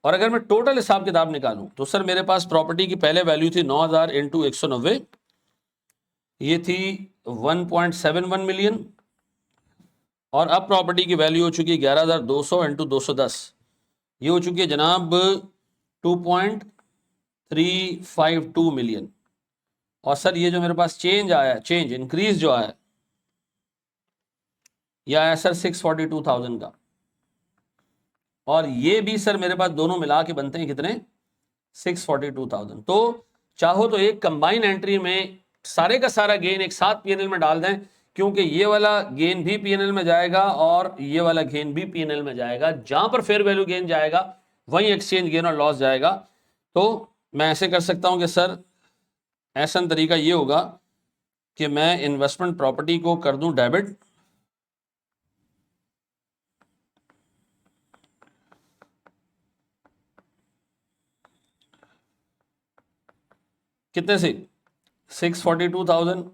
और अगर मैं टोटल हिसाब किताब निकालूं तो सर मेरे पास प्रॉपर्टी की पहले वैल्यू थी 9,000 इंटू 190, ये थी 1.71 मिलियन, और अब प्रॉपर्टी की वैल्यू हो चुकी है 11,200 इंटू 210, ये हो चुकी है जनाब 2.352 मिलियन। और सर ये जो मेरे पास चेंज आया, चेंज इंक्रीज जो आया, यह आया सर 642,000 का। और ये भी सर मेरे पास दोनों मिला के बनते हैं कितने, 642,000। तो चाहो तो एक कंबाइन एंट्री में सारे का सारा गेन एक साथ पीएनएल में डाल दें क्योंकि ये वाला गेन भी पीएनएल में जाएगा और ये वाला गेन भी पीएनएल में जाएगा। जहां पर फेयर वैल्यू गेन जाएगा वहीं एक्सचेंज गेन और लॉस जाएगा। तो मैं ऐसे कर सकता हूं कि सर ऐसा तरीका ये होगा कि मैं इन्वेस्टमेंट प्रॉपर्टी को कर दूं डेबिट, कितने से 642,000,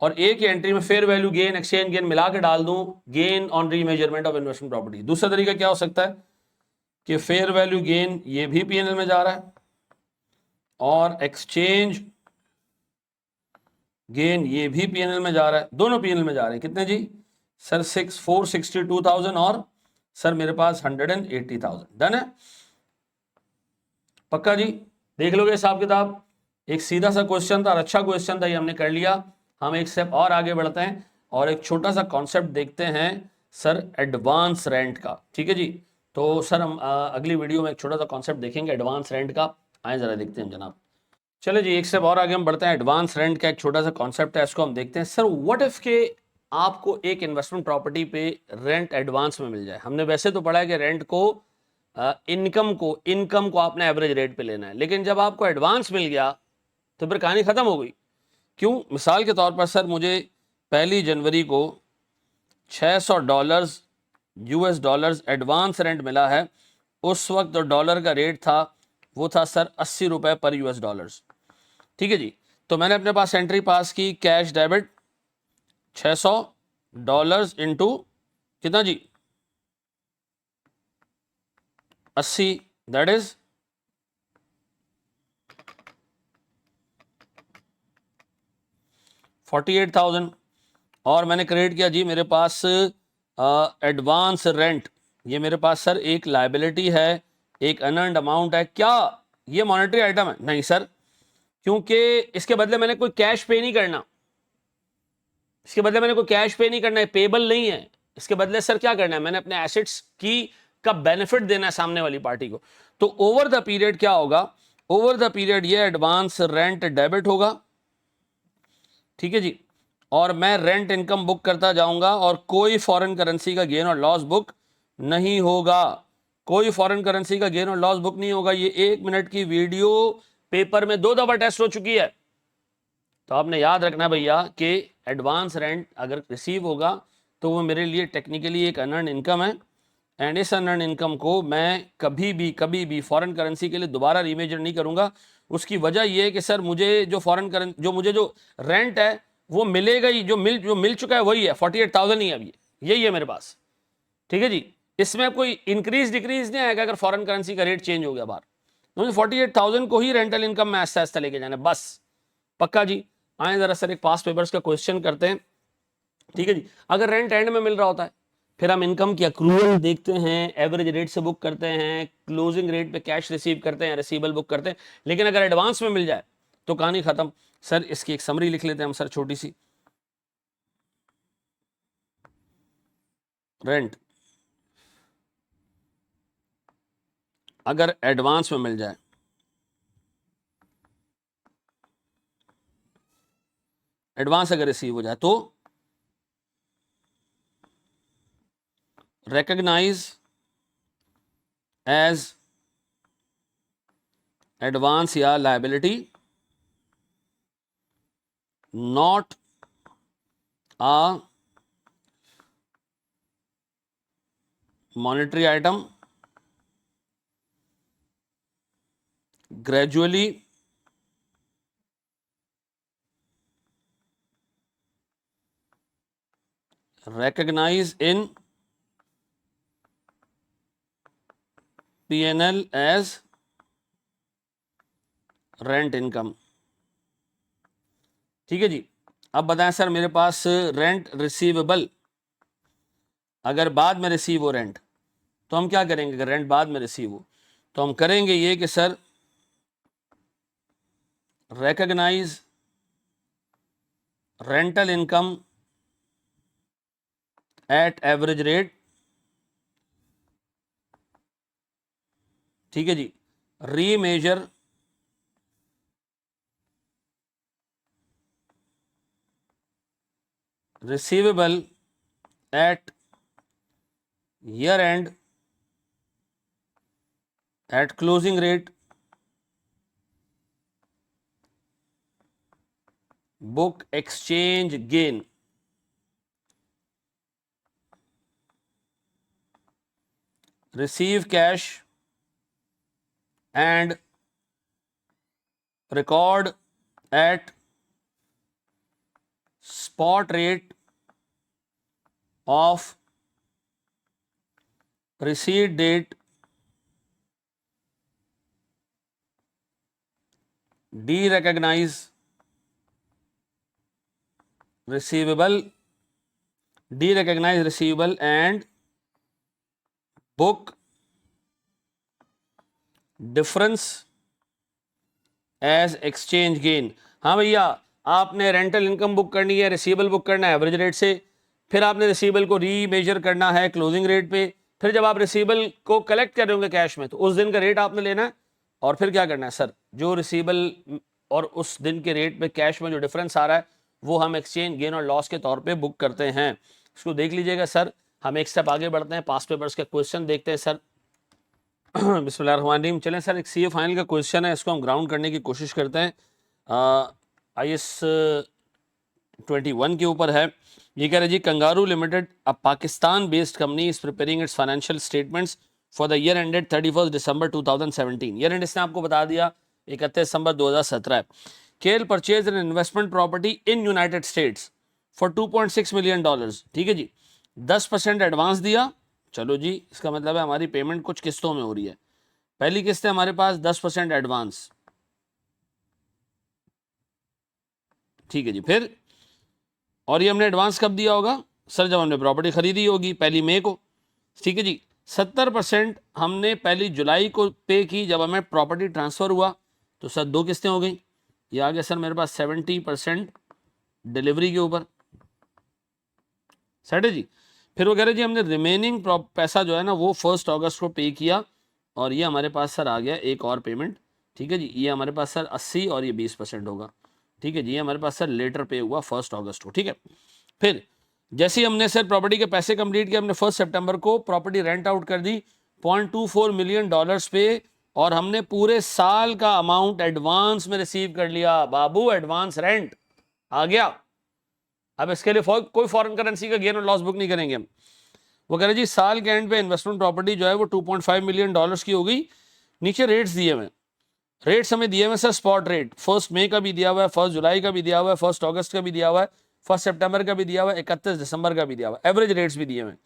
और एक ही एंट्री में fair value gain exchange gain मिला के डाल दूं gain on remeasurement of investment property. दूसरा तरीका क्या हो सकता है कि फेयर वैल्यू गेन ये भी पीएनएल में जा रहा है और एक्सचेंज गेन ये भी पीएनएल में जा रहा है, दोनों पीएनएल में जा रहे हैं। कितने जी सर 462,000 और सर मेरे पास 180,000। डन है, पक्का जी? देख लोगे हिसाब किताब, एक सीधा सा क्वेश्चन था और अच्छा क्वेश्चन था, ये हमने कर लिया। हम एक स्टेप और आगे बढ़ते हैं और एक छोटा सा कॉन्सेप्ट देखते हैं सर एडवांस रेंट का। ठीक है जी, तो सर हम अगली वीडियो में एक छोटा सा कॉन्सेप्ट देखेंगे एडवांस रेंट का। आए जरा देखते हैं जनाब। चले जी, एक स्टेप और आगे हम बढ़ते हैं। एडवांस रेंट का एक छोटा सा कॉन्सेप्ट है, इसको हम देखते हैं। सर व्हाट इफ के आपको एक इन्वेस्टमेंट प्रॉपर्टी पे रेंट एडवांस में मिल जाए। हमने वैसे तो पढ़ा है कि रेंट को इनकम को आपने एवरेज रेट पे लेना है, लेकिन जब आपको एडवांस मिल गया तो फिर कहानी खत्म हो गई। क्यों? मिसाल के तौर पर सर मुझे 1 जनवरी को $600 US डॉलर्स एडवांस रेंट मिला है। उस वक्त डॉलर का रेट था वो था सर 80 रुपए पर US डॉलर्स। ठीक है जी, तो मैंने अपने पास एंट्री पास की कैश डेबिट $600 इंटू कितना जी 80, दैट इज 48,000। और मैंने क्रेडिट किया जी मेरे पास एडवांस रेंट, ये मेरे पास सर एक लायबिलिटी है, एक अनअर्न्ड अमाउंट है। क्या ये मॉनेटरी आइटम है? नहीं सर, क्योंकि इसके बदले मैंने कोई कैश पे नहीं करना। इसके बदले मैंने कोई कैश पे नहीं करना है, पेबल नहीं है। इसके बदले सर क्या करना है, मैंने अपने एसेट्स की का बेनिफिट देना है सामने वाली पार्टी को। तो ओवर द पीरियड क्या होगा, ओवर द पीरियड ये एडवांस रेंट डेबिट होगा। ठीक है जी, और मैं रेंट इनकम बुक करता जाऊंगा और कोई फॉरेन करेंसी का गेन और लॉस बुक नहीं होगा। कोई फॉरेन करेंसी का गेन और लॉस बुक नहीं होगा। ये 1 मिनट की वीडियो पेपर में 2 दफा टेस्ट हो चुकी है। तो आपने याद रखना भैया कि एडवांस रेंट अगर रिसीव होगा तो वो मेरे लिए टेक्निकली एक अनर्न इनकम है, एंड इस अनर्न इनकम को मैं कभी भी फॉरेन करेंसी के लिए दोबारा रीमेजर नहीं करूंगा। उसकी वजह यह है कि सर मुझे जो फॉरेन करेंसी जो रेंट है वो मिलेगा ही, जो मिल चुका है वही है, 48,000 ही है अभी, यही है मेरे पास। ठीक है जी, इसमें कोई इंक्रीज डिक्रीज नहीं आएगा अगर फॉरेन करेंसी का रेट चेंज हो गया बाहर। तो 48,000 को ही रेंटल इनकम में आस्ता आस्ता लेके जाना बस। पक्का जी? आए जरा सर एक पास्ट पेपर्स का क्वेश्चन करते हैं। ठीक है जी, अगर रेंट एंड में मिल रहा होता है फिर हम इनकम की अक्रूवल देखते हैं, एवरेज रेट से बुक करते हैं, क्लोजिंग रेट पे कैश रिसीव करते हैं, रिसीवेबल बुक करते हैं। लेकिन अगर एडवांस में मिल जाए तो कहानी खत्म। सर इसकी एक समरी लिख लेते हैं हम सर छोटी सी। रेंट अगर एडवांस में मिल जाए, एडवांस अगर रिसीव हो जाए तो recognize as advance या liability, not a monetary item, gradually recognize in P&L as rent income. ठीक है जी, अब बताएं सर मेरे पास रेंट रिसीवेबल अगर बाद में रिसीव हो रेंट तो हम क्या करेंगे? अगर रेंट बाद में रिसीव हो तो हम करेंगे ये कि sir recognize rental income eight average rate. ठीक है जी, remeasure receivable at year end at closing rate, book exchange gain. Receive cash and record at spot rate of receipt date, de-recognize receivable, de-recognize receivable and book difference as exchange gain. हाँ भैया, आपने rental income book करनी है, receivable book करना है average rate से, फिर आपने रिसीवेबल को रीमेजर करना है क्लोजिंग रेट पे, फिर जब आप रिसीवेबल को कलेक्ट कर रहे होंगे कैश में तो उस दिन का रेट आपने लेना है, और फिर क्या करना है सर, जो रिसीवेबल और उस दिन के रेट पे कैश में जो डिफरेंस आ रहा है वो हम एक्सचेंज गेन और लॉस के तौर पे बुक करते हैं। इसको देख लीजिएगा सर। हम एक स्टेप आगे बढ़ते हैं, पास्ट पेपर्स का क्वेश्चन देखते हैं सर। बिस्मिल्लाहिर्रहमानिर्रहीम। चलें सर, एक सीए फाइनल का क्वेश्चन है, इसको हम ग्राउंड करने की कोशिश करते हैं। IAS 21 के ऊपर है। ये कह रहे जी, Kangaroo Limited a Pakistan based company is preparing its financial statements for the year ended 31 December 2017। Year end इसने आपको बता दिया 31 दिसंबर 2017 है। KL purchase an investment property in United States for $2.6 million. ठीक है जी, 10% एडवांस दिया। चलो जी, इसका मतलब है हमारी पेमेंट कुछ किस्तों में हो रही है। पहली किस्त है हमारे पास 10% एडवांस, ठीक है जी। फिर और ये हमने एडवांस कब दिया होगा सर? जब हमने प्रॉपर्टी खरीदी होगी 1 मई को, ठीक है जी। 70% हमने 1 जुलाई को पे की जब हमें प्रॉपर्टी ट्रांसफर हुआ, तो सर 2 किस्तें हो गई। ये आ गया सर मेरे पास 70% डिलीवरी के ऊपर, सेट है जी। फिर वो कह रहे जी हमने रिमेनिंग पैसा जो है ना वो 1 अगस्त को पे किया, और ये हमारे पास सर आ गया एक और पेमेंट, ठीक है जी। ये हमारे पास सर 80 और ये 20% होगा, ठीक है जी। ये हमारे पास सर लेटर पे हुआ 1 अगस्त को, ठीक है। फिर जैसे ही हमने सर प्रॉपर्टी के पैसे कंप्लीट किए, हमने 1 सितंबर को प्रॉपर्टी रेंट आउट कर दी $0.24 मिलियन पे, और हमने पूरे साल का अमाउंट एडवांस में रिसीव कर लिया। बाबू, एडवांस रेंट आ गया। अब इसके लिए कोई फॉरेन करेंसी का गेन और लॉस बुक नहीं करेंगे हम। वो कह रहे जी साल के एंड पे इन्वेस्टमेंट प्रॉपर्टी जो है वो $2.5 मिलियन की हो गई। नीचे रेट्स दिए हुए, रेट्स हमें दिए हुए सर स्पॉट रेट 1 मई का भी दिया हुआ है, 1 जुलाई का भी दिया हुआ है, 1 अगस्त का भी दिया हुआ है, 1 सितंबर का भी दिया हुआ है, 31 दिसंबर का भी दिया हुआ है, एवरेज रेट्स भी दिए हुए हैं।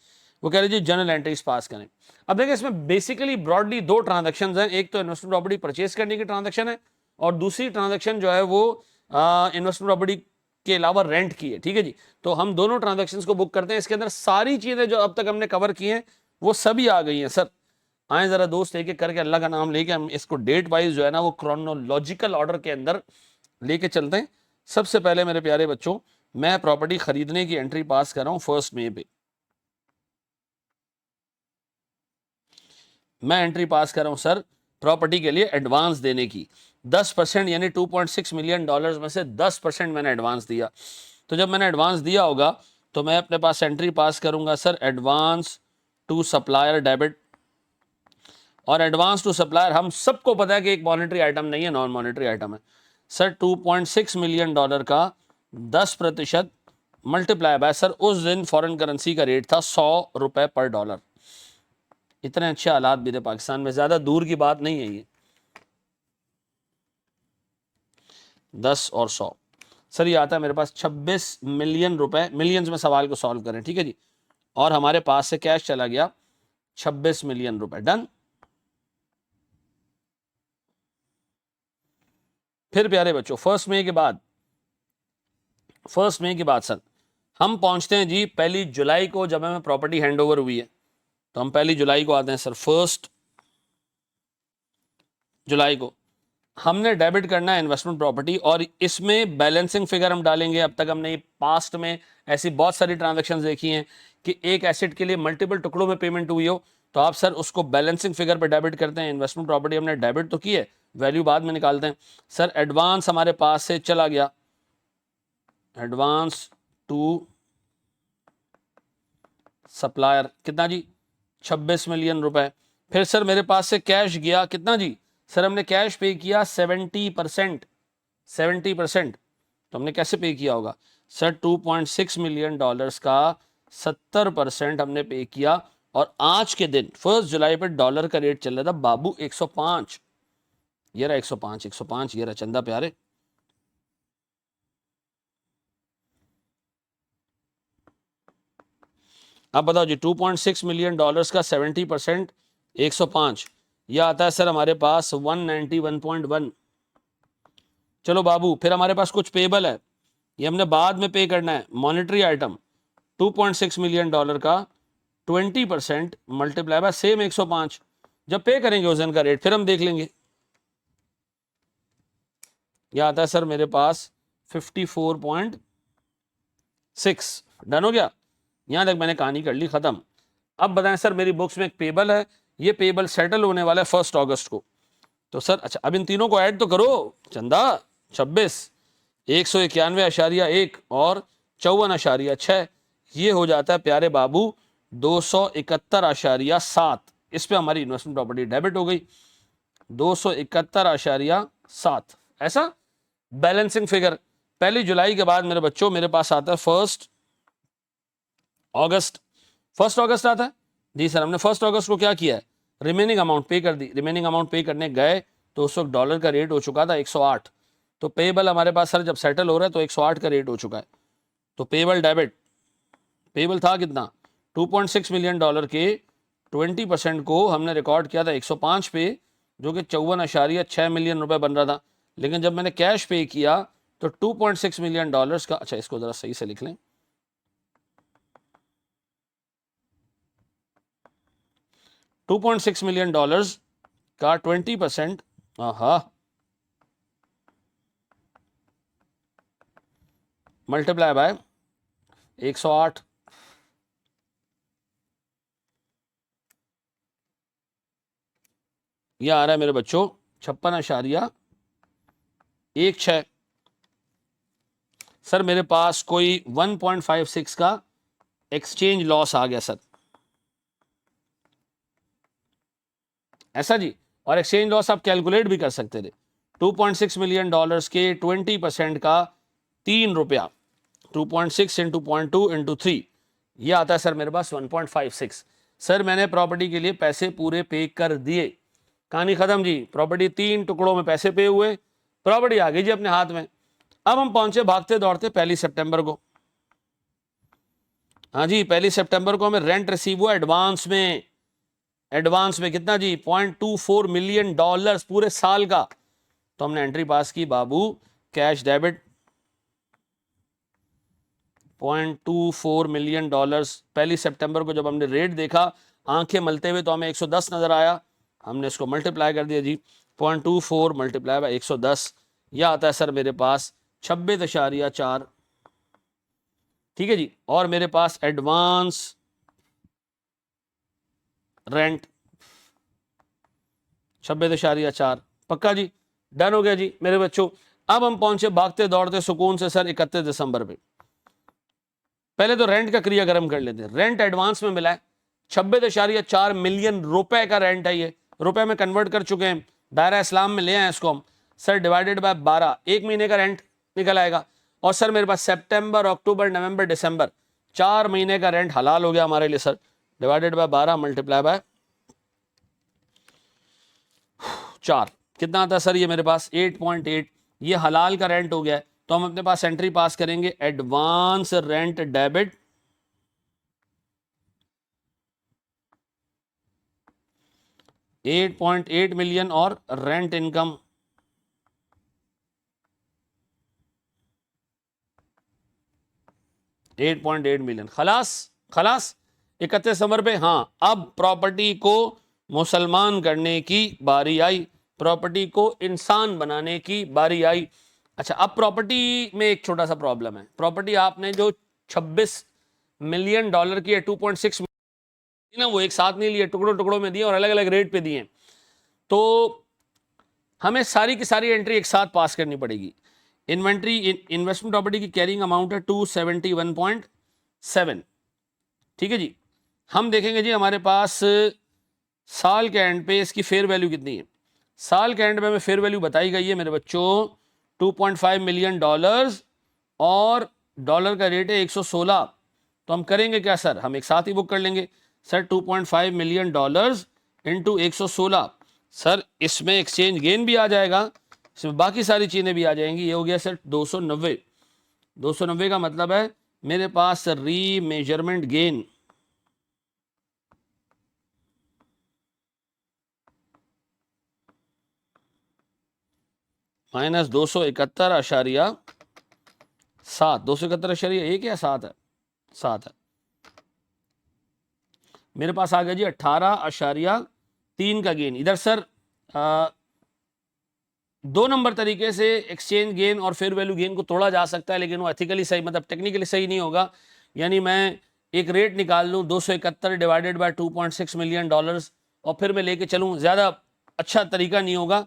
वो कह रहे जी जनरल एंट्रीज पास करें। अब देखिए इसमें बेसिकली ब्रॉडली 2 ट्रांजेक्शन हैं, एक तो इन्वेस्टमेंट प्रॉपर्टी परचेज करने की ट्रांजेक्शन है, और दूसरी ट्रांजेक्शन जो है वो इन्वेस्टमेंट प्रॉपर्टी के अलावा रेंट की है, ठीक है जी। तो हम दोनों ट्रांजेक्शंस को बुक करते हैं। इसके अंदर सारी चीजें जो अब तक हमने कवर की हैं वो सभी आ गई हैं सर। आए जरा दोस्त एक एक करके अल्लाह का नाम लेके हम इसको डेट वाइज जो है ना वो क्रोनोलॉजिकल ऑर्डर के अंदर लेके चलते हैं। सबसे पहले मेरे प्यारे बच्चों, मैं प्रॉपर्टी खरीदने की एंट्री पास कर रहा हूं 1 मई पे। मैं एंट्री पास कर रहा हूं सर प्रॉपर्टी के लिए एडवांस देने की 10%, यानी $2.6 मिलियन में से 10% मैंने एडवांस दिया। तो जब मैंने एडवांस दिया होगा तो मैं अपने पास एंट्री पास करूंगा sir advance to supplier debit. और एडवांस टू सप्लायर हम सबको पता है कि एक मॉनेटरी आइटम नहीं है, नॉन मॉनेटरी आइटम है सर। $2.6 मिलियन का 10% मल्टीप्लाई बाय सर उस दिन फॉरेन करेंसी का रेट था $100 पर डॉलर। इतने अच्छे हालात भी थे पाकिस्तान में, ज्यादा दूर की बात नहीं है ये। 10 और 100 सर, ये आता है मेरे पास $26 मिलियन। मिलियंस में सवाल को सॉल्व करें, ठीक है जी। और हमारे पास से कैश चला गया $26 मिलियन। डन। फिर प्यारे बच्चों 1 मई के बाद, 1 मई के बाद सर हम पहुंचते हैं जी 1 जुलाई को, जब हमें प्रॉपर्टी हैंडओवर हुई है। तो हम 1 जुलाई को आते हैं सर। 1 जुलाई को हमने डेबिट करना है इन्वेस्टमेंट प्रॉपर्टी, और इसमें बैलेंसिंग फिगर हम डालेंगे। अब तक हमने पास्ट में ऐसी बहुत सारी ट्रांजैक्शंस देखी हैं कि एक एसेट के लिए मल्टीपल टुकड़ों में पेमेंट हुई हो, तो आप सर उसको बैलेंसिंग फिगर पे डेबिट करते हैं। इन्वेस्टमेंट प्रॉपर्टी हमने डेबिट तो की है, वैल्यू बाद में निकालते हैं सर। एडवांस हमारे पास से चला गया, एडवांस टू सप्लायर कितना जी 26 मिलियन रुपए। फिर सर मेरे पास से कैश गया कितना जी, सर हमने कैश पे किया 70%, 70%। तो हमने कैसे पे किया होगा सर, 2.6 मिलियन डॉलर्स का 70% हमने पे किया। और आज के दिन 1 जुलाई पर डॉलर का रेट चल रहा था बाबू 105, ये रहा 105, 105 ये रहा चंदा प्यारे। अब बताओ जी 2.6 मिलियन डॉलर्स का 70% 105, यह आता है सर हमारे पास 191.1। चलो बाबू फिर हमारे पास कुछ पेबल है, ये हमने बाद में पे करना है। मॉनेटरी आइटम 2.6 मिलियन डॉलर का 20% मल्टीप्लाई बाय सेम 105, जब पे करेंगे उस दिन का रेट फिर हम देख लेंगे। यह आता है सर मेरे पास 54.6। डन हो गया, यहां तक मैंने कहानी कर ली खत्म। अब बताएं सर मेरी बुक्स में एक पेबल है, ये पेबल सेटल होने वाला है 1 अगस्त को। तो सर अच्छा अब इन तीनों को ऐड तो करो, चंदा 26, 191.1 और 54.6, ये हो जाता है प्यारे बाबू 271.7। इस पे हमारी इन्वेस्टमेंट प्रॉपर्टी डेबिट हो गई 271.7। ऐसा बैलेंसिंग फिगर 1 जुलाई के बाद मेरे बच्चों मेरे पास आता है 1 अगस्त। 1 अगस्त आता है जी सर, हमने 1 अगस्त को क्या किया है, रिमेनिंग अमाउंट पे कर दी। रिमेनिंग अमाउंट पे करने गए तो उस वक्त डॉलर का रेट हो चुका था 108, तो पेबल हमारे पास सर जब सेटल हो रहा है तो 108 का रेट हो चुका है, तो पेबल डेबिट। पेबल था कितना 2.6 मिलियन डॉलर के 20% को हमने रिकॉर्ड किया था 105 पे, जो कि 54.6 मिलियन रुपए बन रहा था। लेकिन जब मैंने कैश पे किया तो 2.6 मिलियन डॉलर्स का, अच्छा इसको जरा सही से लिख लें, 2.6 मिलियन डॉलर्स का 20%, मल्टीप्लाई बाय 108, यह आ रहा है मेरे बच्चों 56.16। सर मेरे पास कोई 1.56 का एक्सचेंज लॉस आ गया सर, ऐसा जी। और एक्सचेंज लॉस आप कैलकुलेट भी कर सकते थे, 2.6 मिलियन डॉलर्स के 20% का 3 रुपया, 2.6 इंटू 0.2 इंटू 3, ये आता है सर मेरे पास 1.56। सर मैंने प्रॉपर्टी के लिए पैसे पूरे पे कर दिए, कहानी खत्म जी। प्रॉपर्टी 3 टुकड़ों में पैसे पे हुए, प्रॉपर्टी आ गई जी अपने हाथ में। अब हम पहुंचे भागते दौड़ते 1 सितंबर को। हाँ जी 1 सितंबर को हमें रेंट रिसीव हुआ एडवांस में। एडवांस में कितना जी 0.24 मिलियन डॉलर्स पूरे साल का। तो हमने एंट्री पास की बाबू, कैश डेबिट 0.24 मिलियन डॉलर्स। 1 सितंबर को जब हमने रेट देखा आंखें मलते हुए तो हमें 110 नजर आया, हमने इसको मल्टीप्लाई कर दिया जी, 0.24 मल्टीप्लाई बाय 110, यह आता है सर मेरे पास 26.4। ठीक है जी। और मेरे पास एडवांस रेंट 26.4, पक्का जी, डन हो गया जी मेरे बच्चों। अब हम पहुंचे भागते दौड़ते सुकून से सर 31 दिसंबर पे। पहले तो रेंट का क्रियाक्रम कर लेते हैं। रेंट एडवांस में मिला है 26.4 मिलियन रुपए का रेंट है, ये रुपए में कन्वर्ट कर चुके हैं, दायरा इस्लाम में ले आए इसको हम सर, डिवाइडेड बाय 12, एक महीने का रेंट निकल आएगा। और सर मेरे पास सितंबर, अक्टूबर, नवंबर, दिसंबर 4 महीने का रेंट हलाल हो गया हमारे लिए sir, divided by 12 multiply by 4, कितना आता है सर ये मेरे पास 8.8, ये हलाल का रेंट हो गया है। तो हम अपने पास एंट्री पास करेंगे एडवांस रेंट डेबिट 8.8 मिलियन और रेंट इनकम 8.8 मिलियन। खलास खलास 31 दिसंबर पे। हाँ अब प्रॉपर्टी को मुसलमान करने की बारी आई, प्रॉपर्टी को इंसान बनाने की बारी आई। अच्छा अब प्रॉपर्टी में एक छोटा सा प्रॉब्लम है। प्रॉपर्टी आपने जो 26 मिलियन डॉलर की 2.6 ना, वो एक साथ नहीं लिए, टुकड़ों टुकड़ों में दिए और अलग अलग रेट पे दिए, तो हमें सारी की सारी एंट्री एक साथ पास करनी पड़ेगी। इन्वेंट्री इन्वेस्टमेंट प्रॉपर्टी की कैरिंग अमाउंट है 271.7, ठीक है जी। हम देखेंगे जी हमारे पास साल के एंड पे इसकी फेयर वैल्यू कितनी है। साल के एंड में हमें फेयर वैल्यू बताई गई है मेरे बच्चों 2.5 मिलियन डॉलर्स, और डॉलर का रेट है 116। तो हम करेंगे क्या सर, हम एक साथ ही बुक कर लेंगे sir 2.5 million dollars into 116। Sir इसमें एक्सचेंज गेन भी आ जाएगा, इसमें बाकी सारी चीज़ें भी आ जाएंगी। ये हो गया सर 290। 290 का मतलब है मेरे पास री मेजरमेंट गेन माइनस 271.7। 271.1 या 7 है, 7 है। मेरे पास आ गया जी 18.3 का गेन। इधर सर दो नंबर तरीके से एक्सचेंज गेन और फेयर वैल्यू गेन को तोड़ा जा सकता है, लेकिन वो एथिकली सही मतलब टेक्निकली सही नहीं होगा। यानी मैं एक रेट निकाल लूँ 271 डिवाइडेड बाय 2.6 मिलियन डॉलर्स और फिर मैं लेके चलूँ, ज़्यादा अच्छा तरीका नहीं होगा।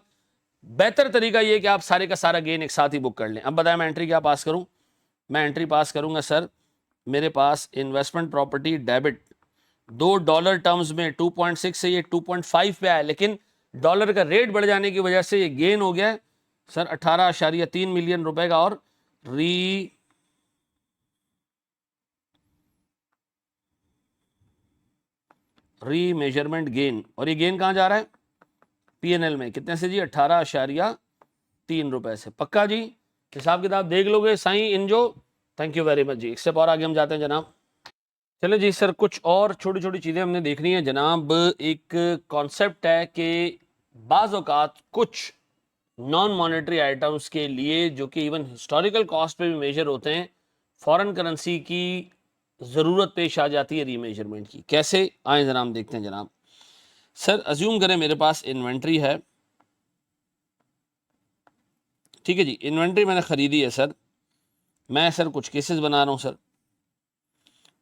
बेहतर तरीका ये कि आप सारे का सारा गेन एक साथ ही बुक कर लें। अब बताएं मैं एंट्री क्या पास करूँ। मैं एंट्री पास करूँगा सर, मेरे पास इन्वेस्टमेंट प्रॉपर्टी डेबिट $2 टर्म्स में 2.6 से ये 2.5 पे आया, लेकिन डॉलर का रेट बढ़ जाने की वजह से ये गेन हो गया सर 18.3 मिलियन रुपए का। और री मेजरमेंट गेन, और ये गेन कहां जा रहा है, पीएनएल में। कितने से जी, 18.3 रुपए से। पक्का जी, हिसाब किताब देख लोगे साईं इनजो। थैंक यू वेरी मच जी। इससे और आगे हम जाते हैं जनाब। चले जी सर, कुछ और छोटी छोटी चीज़ें हमने देखनी है जनाब। एक कॉन्सेप्ट है कि बाज़ औक़ात कुछ नॉन मॉनेटरी आइटम्स के लिए जो कि इवन हिस्टोरिकल कॉस्ट पे भी मेजर होते हैं, फॉरेन करेंसी की ज़रूरत पेश आ जाती है रीमेजरमेंट की। कैसे, आए जरा हम देखते हैं जनाब। सर अज्यूम करें मेरे पास इन्वेंट्री है, ठीक है जी, इन्वेंट्री मैंने ख़रीदी है सर। मैं सर कुछ केसेस बना रहा हूँ सर।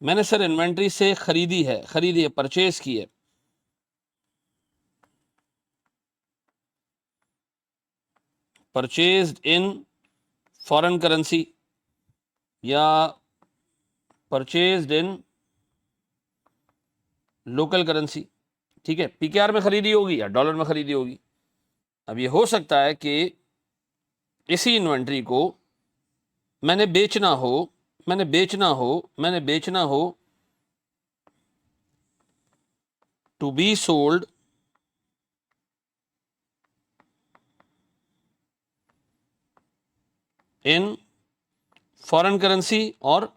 मैंने सर इन्वेंट्री से खरीदी है, परचेज की है। परचेज्ड इन फॉरेन करेंसी या परचेज्ड इन लोकल करेंसी, ठीक है। पीकेआर में खरीदी होगी या डॉलर में खरीदी होगी। अब ये हो सकता है कि इसी इन्वेंट्री को मैंने बेचना हो, मैंने बेचना हो to be sold in foreign currency और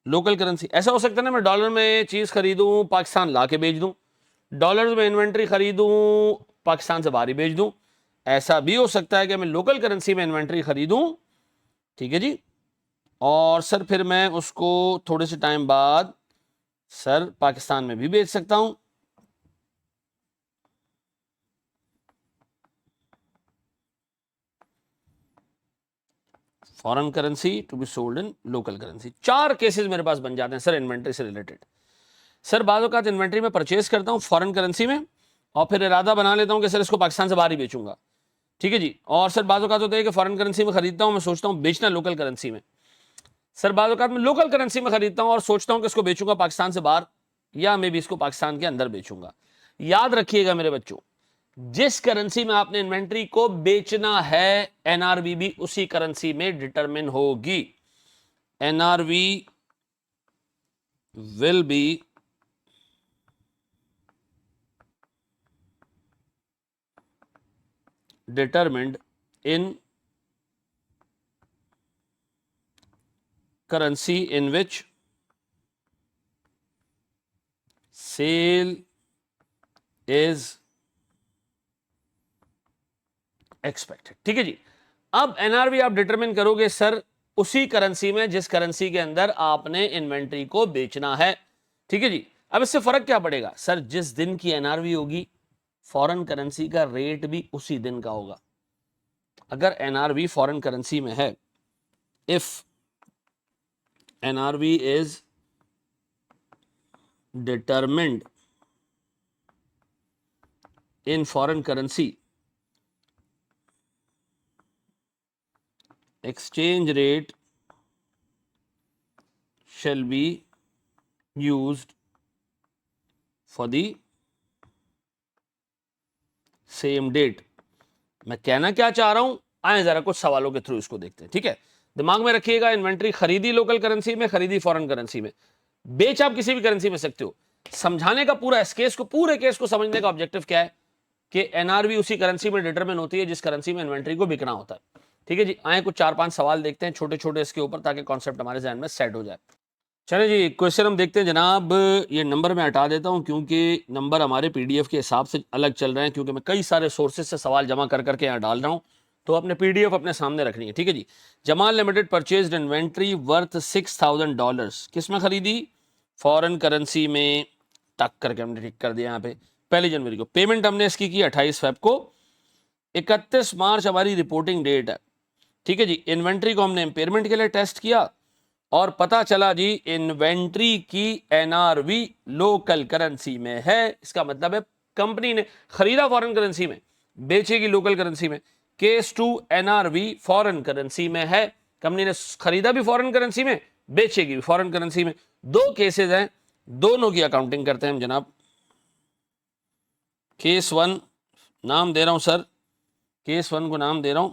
लोकल करेंसी। ऐसा हो सकता है ना, मैं डॉलर में चीज़ खरीदूं, पाकिस्तान ला के बेच दूं, डॉलर में इन्वेंट्री खरीदूं, पाकिस्तान से बाहर ही बेच दूं। ऐसा भी हो सकता है कि मैं लोकल करेंसी में इन्वेंट्री खरीदूं, ठीक है जी, और सर फिर मैं उसको थोड़े से टाइम बाद सर पाकिस्तान में भी बेच सकता हूं। Foreign currency to be sold in local currency. 4 cases मेरे पास बन जाते हैं सर इन्वेंट्री से रिलेटेड। सर बाज़ औक़ात इन्वेंट्री में परचेज करता हूं फॉरेन करेंसी में और फिर इरादा बना लेता हूं कि सर इसको पाकिस्तान से बाहर ही बेचूंगा, ठीक है जी। और सर बाज़ औक़ात होता है कि फॉरेन करेंसी में खरीदता हूं, मैं सोचता हूं बेचना लोकल करेंसी में। सर बाज़ औक़ात मैं लोकल करेंसी में खरीदता हूं और सोचता हूं कि इसको बेचूंगा पाकिस्तान से बाहर, या मे भी इसको पाकिस्तान के अंदर बेचूंगा। याद रखिएगा मेरे बच्चों, जिस करेंसी में आपने इन्वेंट्री को बेचना है एनआरवी भी उसी करेंसी में डिटरमिन होगी। NRV will be determined in currency in which sale is expected, ठीक है जी। अब एनआरवी आप डिटरमिन करोगे सर उसी करेंसी में जिस करेंसी के अंदर आपने इन्वेंट्री को बेचना है, ठीक है जी। अब इससे फर्क क्या पड़ेगा सर, जिस दिन की एनआरवी होगी फॉरेन करेंसी का रेट भी उसी दिन का होगा। अगर एनआरवी फॉरेन करेंसी में है, if NRV is determined in foreign currency, exchange rate shall be used for the same date. मैं कहना क्या चाह रहा हूं, आए जरा कुछ सवालों के थ्रू इसको देखते हैं, ठीक है। दिमाग में रखिएगा, इन्वेंट्री खरीदी लोकल करेंसी में, खरीदी फॉरेन करेंसी में, बेच आप किसी भी करेंसी में सकते हो। समझाने का पूरा इस केस को, पूरे केस को समझने का ऑब्जेक्टिव क्या है कि एनआरवी उसी करेंसी में डिटरमिन होती है जिस करेंसी में इन्वेंट्री को बिकना होता है, ठीक है जी। आए कुछ 4-5 सवाल देखते हैं छोटे छोटे इसके ऊपर, ताकि कॉन्सेप्ट हमारे जहन में सेट हो जाए। चले जी, क्वेश्चन हम देखते हैं जनाब। ये नंबर मैं हटा देता हूं क्योंकि नंबर हमारे पीडीएफ के हिसाब से अलग चल रहे हैं, क्योंकि मैं कई सारे सोर्सेज से सवाल जमा कर करके यहाँ डाल रहा हूं, तो अपने पीडीएफ अपने सामने रखनी है, ठीक है जी। Jamal Limited purchased inventory worth $6,000, किस में खरीदी? फॉरेन करेंसी में। टक करके हमने टिक कर दिया यहाँ पे। 1 जनवरी को पेमेंट हमने इसकी की 28 फेब को। 31 मार्च हमारी रिपोर्टिंग डेट है, ठीक है जी। इन्वेंट्री को हमने इंपेयरमेंट के लिए टेस्ट किया और पता चला जी इन्वेंट्री की एनआरवी लोकल करेंसी में है। इसका मतलब है कंपनी ने खरीदा फॉरेन करेंसी में, बेचेगी लोकल करेंसी में। केस 2 एनआरवी फॉरेन करेंसी में है, कंपनी ने खरीदा भी फॉरेन करेंसी में, बेचेगी भी फॉरेन करेंसी में। 2 केसेस हैं, दोनों की अकाउंटिंग करते हैं हम जनाब। केस 1 नाम दे रहा हूं सर, केस 1 को नाम दे रहा हूं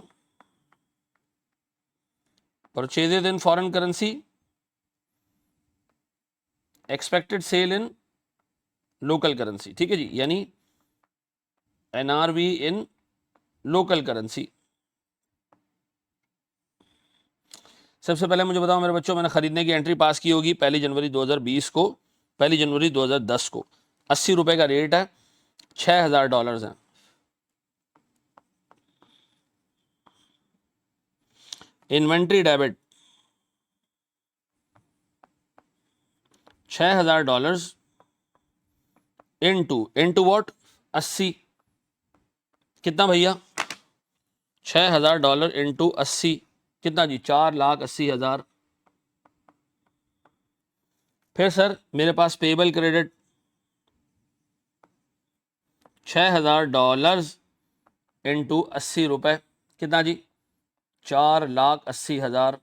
purchases in foreign currency, expected sale in local currency, ठीक है जी, यानी एनआरवी इन लोकल करेंसी। सबसे पहले मुझे बताओ मेरे बच्चों, मैंने खरीदने की एंट्री पास की होगी 1 जनवरी 2020 को, 1 जनवरी 2010 को। 80 रुपए का रेट है, $6,000 है। Inventory debit $6,000 into what? 80। कितना भैया? $6,000 इंटू 80 कितना जी? 4,80,000। फिर सर मेरे पास पेबल क्रेडिट $6,000 इंटू 80 रुपए, कितना जी? 4,80,000।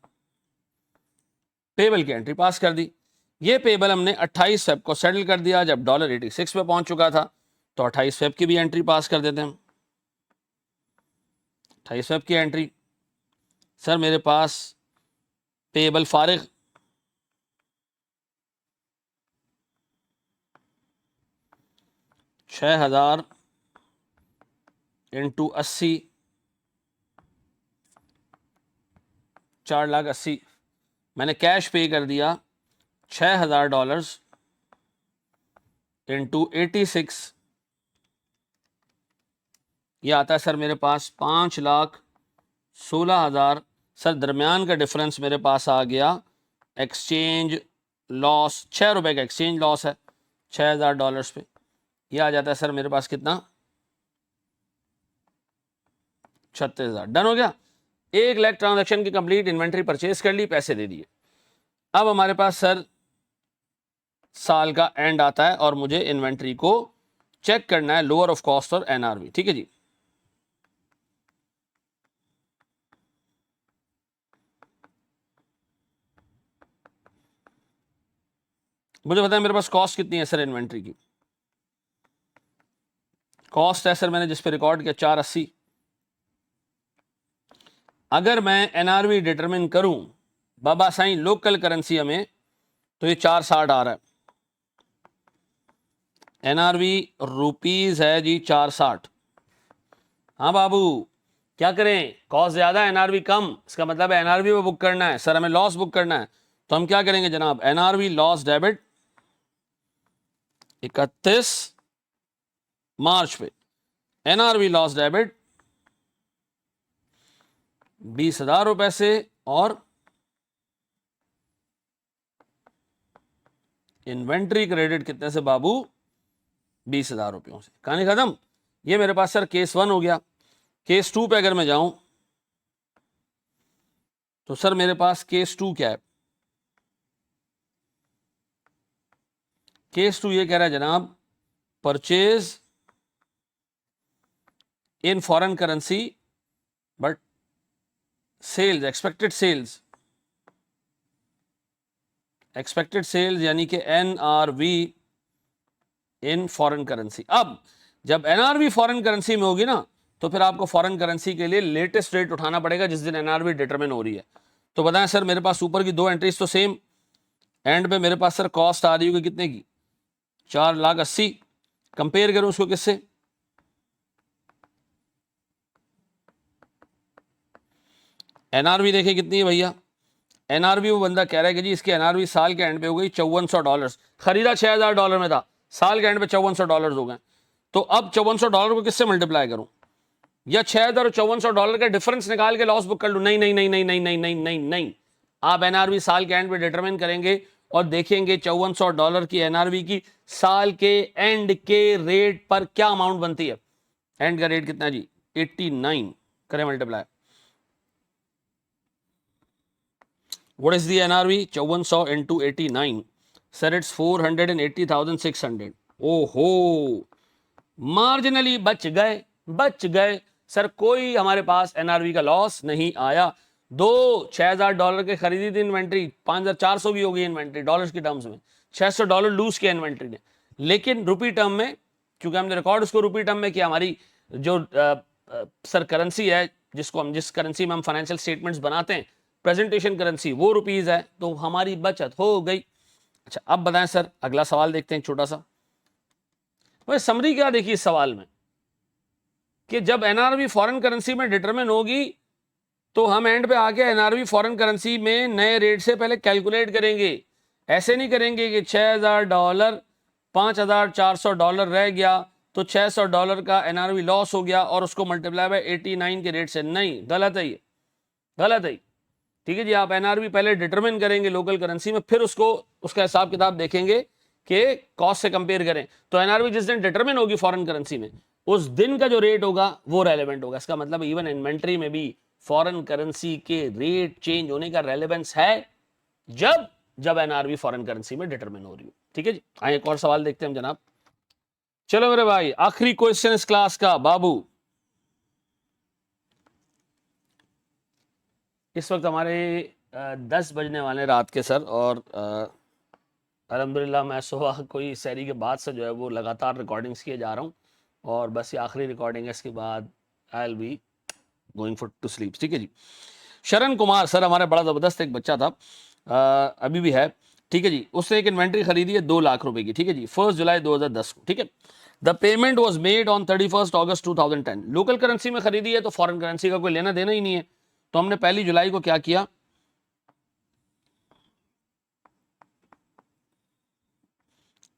पेबल की एंट्री पास कर दी। ये पेबल हमने 28 फेब को सेटल कर दिया जब डॉलर 86 पे पहुंच चुका था, तो 28 फेब की भी एंट्री पास कर देते हैं। 28 फेब की एंट्री सर मेरे पास पेबल फारिग $6,000 इंटू 80 4,80,000। मैंने कैश पे कर दिया $6,000 इंटू 86, ये आता है सर मेरे पास 5,16,000। सर दरमियान का डिफरेंस मेरे पास आ गया एक्सचेंज लॉस, ₹6 का एक्सचेंज लॉस है $6,000 पे। ये आ जाता है सर मेरे पास कितना? 36,000। डन हो गया। 1,00,000 ट्रांजैक्शन की कंप्लीट इन्वेंट्री परचेज कर ली, पैसे दे दिए। अब हमारे पास सर साल का एंड आता है और मुझे इन्वेंट्री को चेक करना है, लोअर ऑफ कॉस्ट और एनआरवी, ठीक है जी। मुझे बताएं मेरे पास कॉस्ट कितनी है सर इन्वेंट्री की? कॉस्ट है सर मैंने जिस पे रिकॉर्ड किया 480। अगर मैं एनआरवी डिटरमिन करूं बाबा साईं लोकल करेंसी में, तो ये 460 आ रहा है। एनआरवी रुपीज है जी 460। हाँ बाबू, क्या करें? कॉस्ट ज्यादा है, एनआरवी कम, इसका मतलब है एनआरवी में बुक करना है सर, हमें लॉस बुक करना है। तो हम क्या करेंगे जनाब? एनआरवी लॉस डेबिट 31 मार्च पे, एनआरवी लॉस डेबिट 20,000 रुपए से, और इन्वेंट्री क्रेडिट कितने से बाबू? 20,000 रुपयों से। कहानी खत्म। ये मेरे पास सर केस 1 हो गया। केस 2 पे अगर मैं जाऊं तो सर मेरे पास केस 2 क्या है? केस 2 ये कह रहा है जनाब purchase in foreign currency but sales, expected sales यानी कि एनआरवी इन फॉरेन करेंसी। अब जब एनआरवी फॉरेन करेंसी में होगी ना, तो फिर आपको फॉरेन करेंसी के लिए लेटेस्ट रेट उठाना पड़ेगा जिस दिन एनआरवी डिटरमिन हो रही है। तो बताएं सर, मेरे पास ऊपर की दो एंट्रीज तो सेम, एंड पे मेरे पास सर कॉस्ट आ रही होगी कितने की, 4,80,000। कंपेयर करूं उसको किससे, एनआरवी देखे कितनी है भैया। एनआरवी वो बंदा कह रहा है कि जी इसकी एनआरवी साल के एंड पे हो गई $5400, खरीदा $6000 में था, साल के एंड पे $5400 हो गए। तो अब $5400 को किससे मल्टीप्लाई करूं, या 6000 और $5400 का डिफरेंस निकाल के लॉस बुक कर लूं? नहीं नहीं नहीं नहीं नहीं नहीं नहीं नहीं नहीं, आप एनआरवी साल के एंड पे डिटरमिन करेंगे और देखेंगे $5400 की एनआरवी की साल के एंड के रेट पर क्या अमाउंट बनती है। एंड का रेट कितना जी, 89, करें multiply. What is the NRV? 5400 into 89. Sir, it's 480,600. ओहो, मार्जिनली बच गए सर, कोई हमारे पास एनआरवी का लॉस नहीं आया। दो $6000 के खरीदी थी इन्वेंट्री, 5400 की हो गई इन्वेंट्री डॉलर्स की टर्म्स में, $600 लूज किया इन्वेंट्री ने। लेकिन रुपी टर्म में, क्योंकि हमने रिकॉर्ड उसको रुपी टर्म में किया, हमारी जो सर करेंसी है जिस करेंसी में हम फाइनेंशियल स्टेटमेंट्स बनाते हैं, प्रेजेंटेशन करेंसी, वो रुपीज है, तो हमारी बचत हो गई। अच्छा, अब बताएं सर, अगला सवाल देखते हैं छोटा सा। वह समरी क्या देखिए इस सवाल में, कि जब एनआरवी फॉरेन करेंसी में डिटरमिन होगी तो हम एंड पे आके एनआरवी फॉरेन करेंसी में नए रेट से पहले कैलकुलेट करेंगे। ऐसे नहीं करेंगे कि $6000 $5400 रह गया तो $600 का एनआरवी लॉस हो गया और उसको मल्टीप्लाई बाय 89 के रेट से। नहीं, गलत है, ये गलत है। ठीक है जी, आप एनआरवी पहले डिटरमिन करेंगे लोकल करेंसी में, फिर उसका हिसाब किताब देखेंगे कि कॉस्ट से कंपेयर करें। तो एनआरवी जिस दिन डिटरमिन होगी फॉरेन करेंसी में, उस दिन का जो रेट होगा वो रेलेवेंट होगा। इसका मतलब इवन इन्वेंट्री में भी फॉरेन करेंसी के रेट चेंज होने का रेलेवेंस है जब एनआरवी फॉरेन करेंसी में डिटरमिन हो रही हो। ठीक है जी, आइए एक और सवाल देखते हैं हम जनाब। चलो मेरे भाई, आखिरी क्वेश्चन इस क्लास का। बाबू, इस वक्त हमारे 10 बजने वाले रात के सर, और अल्हम्दुलिल्लाह मैं सुबह कोई सहरी के बाद से जो है वो लगातार रिकॉर्डिंग्स किए जा रहा हूँ, और बस ये आखिरी रिकॉर्डिंग है, इसके बाद I will be going for to sleep. ठीक है जी। शरण कुमार सर, हमारा बड़ा ज़बरदस्त एक बच्चा था, अभी भी है। ठीक है जी, उसने एक इन्वेंट्री खरीदी है 2 लाख रुपए की। ठीक है जी, 1 जुलाई 2010 को। ठीक है, the payment was made on 31 August 2010। Local currency में खरीदी है तो फॉरेन करेंसी का कोई लेना देना ही नहीं है। तो हमने 1 जुलाई को क्या किया,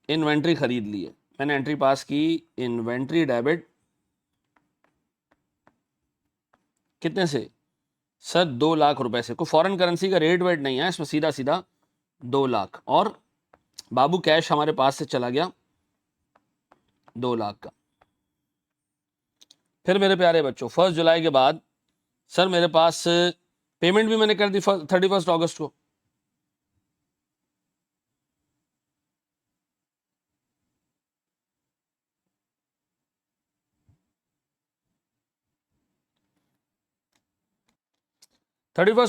इन्वेंट्री खरीद ली है। मैंने एंट्री पास की, इन्वेंट्री डेबिट कितने से सर, 2 लाख रुपए से। कोई फॉरेन करेंसी का रेट वेट नहीं है इसमें, सीधा सीधा 2 लाख। और बाबू कैश हमारे पास से चला गया 2 लाख का। फिर मेरे प्यारे बच्चों, 1 जुलाई के बाद सर मेरे पास पेमेंट भी मैंने कर दी 31 अगस्त को।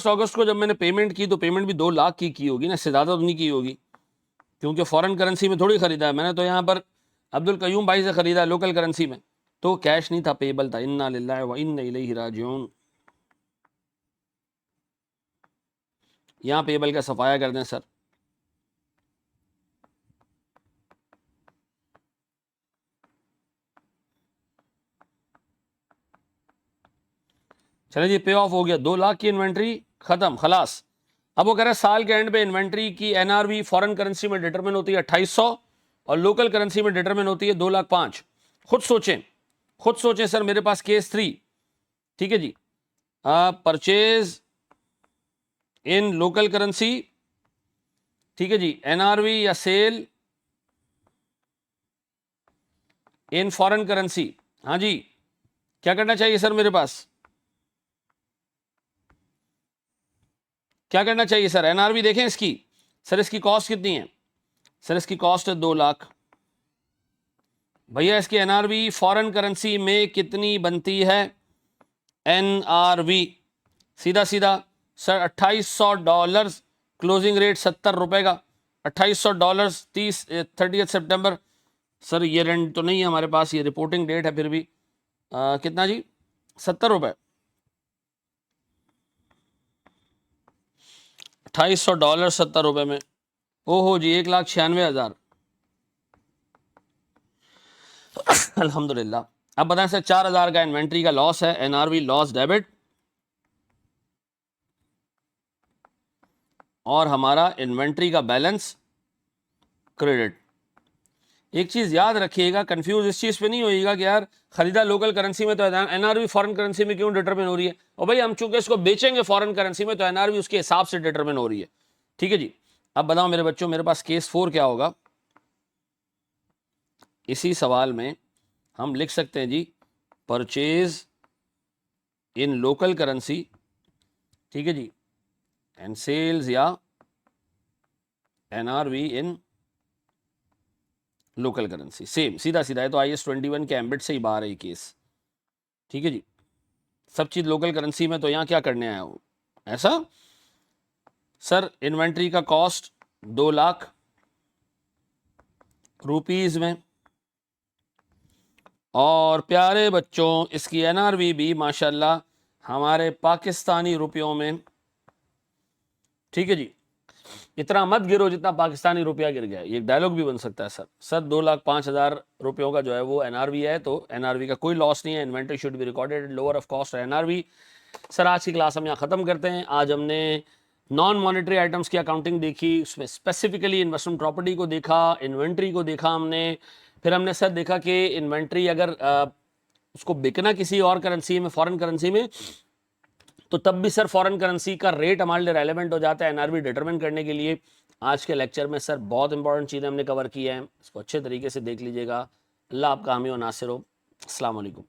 अगस्त को जब मैंने पेमेंट की तो पेमेंट भी 2 लाख की होगी ना, इससे ज़्यादा तो नहीं की होगी, क्योंकि फॉरेन करेंसी में थोड़ी खरीदा है मैंने। तो यहाँ पर अब्दुल कयूम भाई से खरीदा है लोकल करेंसी में, तो कैश नहीं था, पेबल था। इन्ना लिल्लाहि व इन्ना इलैहि राजिऊन। यहाँ पेबल का सफाया कर दें सर। चलिए जी, पे ऑफ हो गया, 2 लाख की इन्वेंट्री खत्म, खलास। अब वो कह रहा है साल के एंड पे इन्वेंट्री की एनआरवी फॉरेन करेंसी में डिटरमिन होती है 2800 और लोकल करेंसी में डिटरमिन होती है 2,05,000। खुद सोचें सर, मेरे पास केस 3। ठीक है जी, परचेज इन लोकल करेंसी, ठीक है जी, एनआरवी या सेल इन फॉरेन करेंसी। हाँ जी, क्या करना चाहिए सर, मेरे पास क्या करना चाहिए सर? एनआरवी देखें इसकी। सर इसकी कॉस्ट कितनी है? सर इसकी कॉस्ट है 2 लाख। भैया इसकी एनआरवी फॉरेन करेंसी में कितनी बनती है? एनआरवी सीधा सीधा सर $2800, क्लोजिंग रेट 70 रुपए का। $2800 30 सितंबर सर ईयर एंड तो नहीं है हमारे पास, ये रिपोर्टिंग डेट है फिर भी। कितना जी? 70 रुपये। $2800 70 रुपये में। ओहो जी, 1,96,000। अल्हम्दुलिल्लाह। अब बताएं सर, 4,000 का इन्वेंट्री का लॉस है, एनआरवी लॉस डेबिट, और हमारा इन्वेंट्री का बैलेंस क्रेडिट। एक चीज याद रखिएगा, कंफ्यूज इस चीज पे नहीं होइएगा कि यार खरीदा लोकल करेंसी में तो एनआरवी फॉरेन करेंसी में क्यों डिटरमिन हो रही है, और भाई हम चूंकि इसको बेचेंगे फॉरेन करेंसी में तो एनआरवी उसके हिसाब से डिटरमिन हो रही है। ठीक है जी। अब बताओ मेरे बच्चों, मेरे पास केस 4 क्या होगा? इसी सवाल में हम लिख सकते हैं जी, परचेज इन लोकल करेंसी, ठीक है जी, एंड सेल्स या एनआरवी इन लोकल करेंसी। सेम, सीधा सीधा है, तो IAS 21 के एम्बिट से ही बाहर है ये केस। ठीक है जी, सब चीज लोकल करेंसी में, तो यहां क्या करने आया हो ऐसा? सर इन्वेंट्री का कॉस्ट 2 लाख रुपीज में, और प्यारे बच्चों इसकी एनआरवी भी माशाल्लाह हमारे पाकिस्तानी रुपयों में। ठीक है जी, इतना मत गिरो जितना पाकिस्तानी रुपया गिर गया। ये डायलॉग भी बन सकता है सर 2,05,000 रुपयों का जो है वो एनआरवी है, तो एनआरवी का कोई लॉस नहीं है। Inventory should be recorded lower of cost NRV. Sir आज की क्लास हम यहाँ ख़त्म करते हैं। आज हमने नॉन मॉनेटरी आइटम्स की अकाउंटिंग देखी, उसमें स्पेसिफिकली इन्वेस्टमेंट प्रॉपर्टी को देखा, इन्वेंट्री को देखा हमने। फिर हमने सर देखा कि इन्वेंट्री अगर उसको बिकना किसी और करेंसी में, फॉरेन करेंसी में, तो तब भी सर फॉरेन करेंसी का रेट हमारे लिए रेलेवेंट हो जाता है एनआरवी डिटरमिन करने के लिए। आज के लेक्चर में सर बहुत इंपॉर्टेंट चीज़ें हमने कवर की हैं, इसको अच्छे तरीके से देख लीजिएगा। अल्लाह आपका हामी और नासिर हो। अस्सलाम वालेकुम।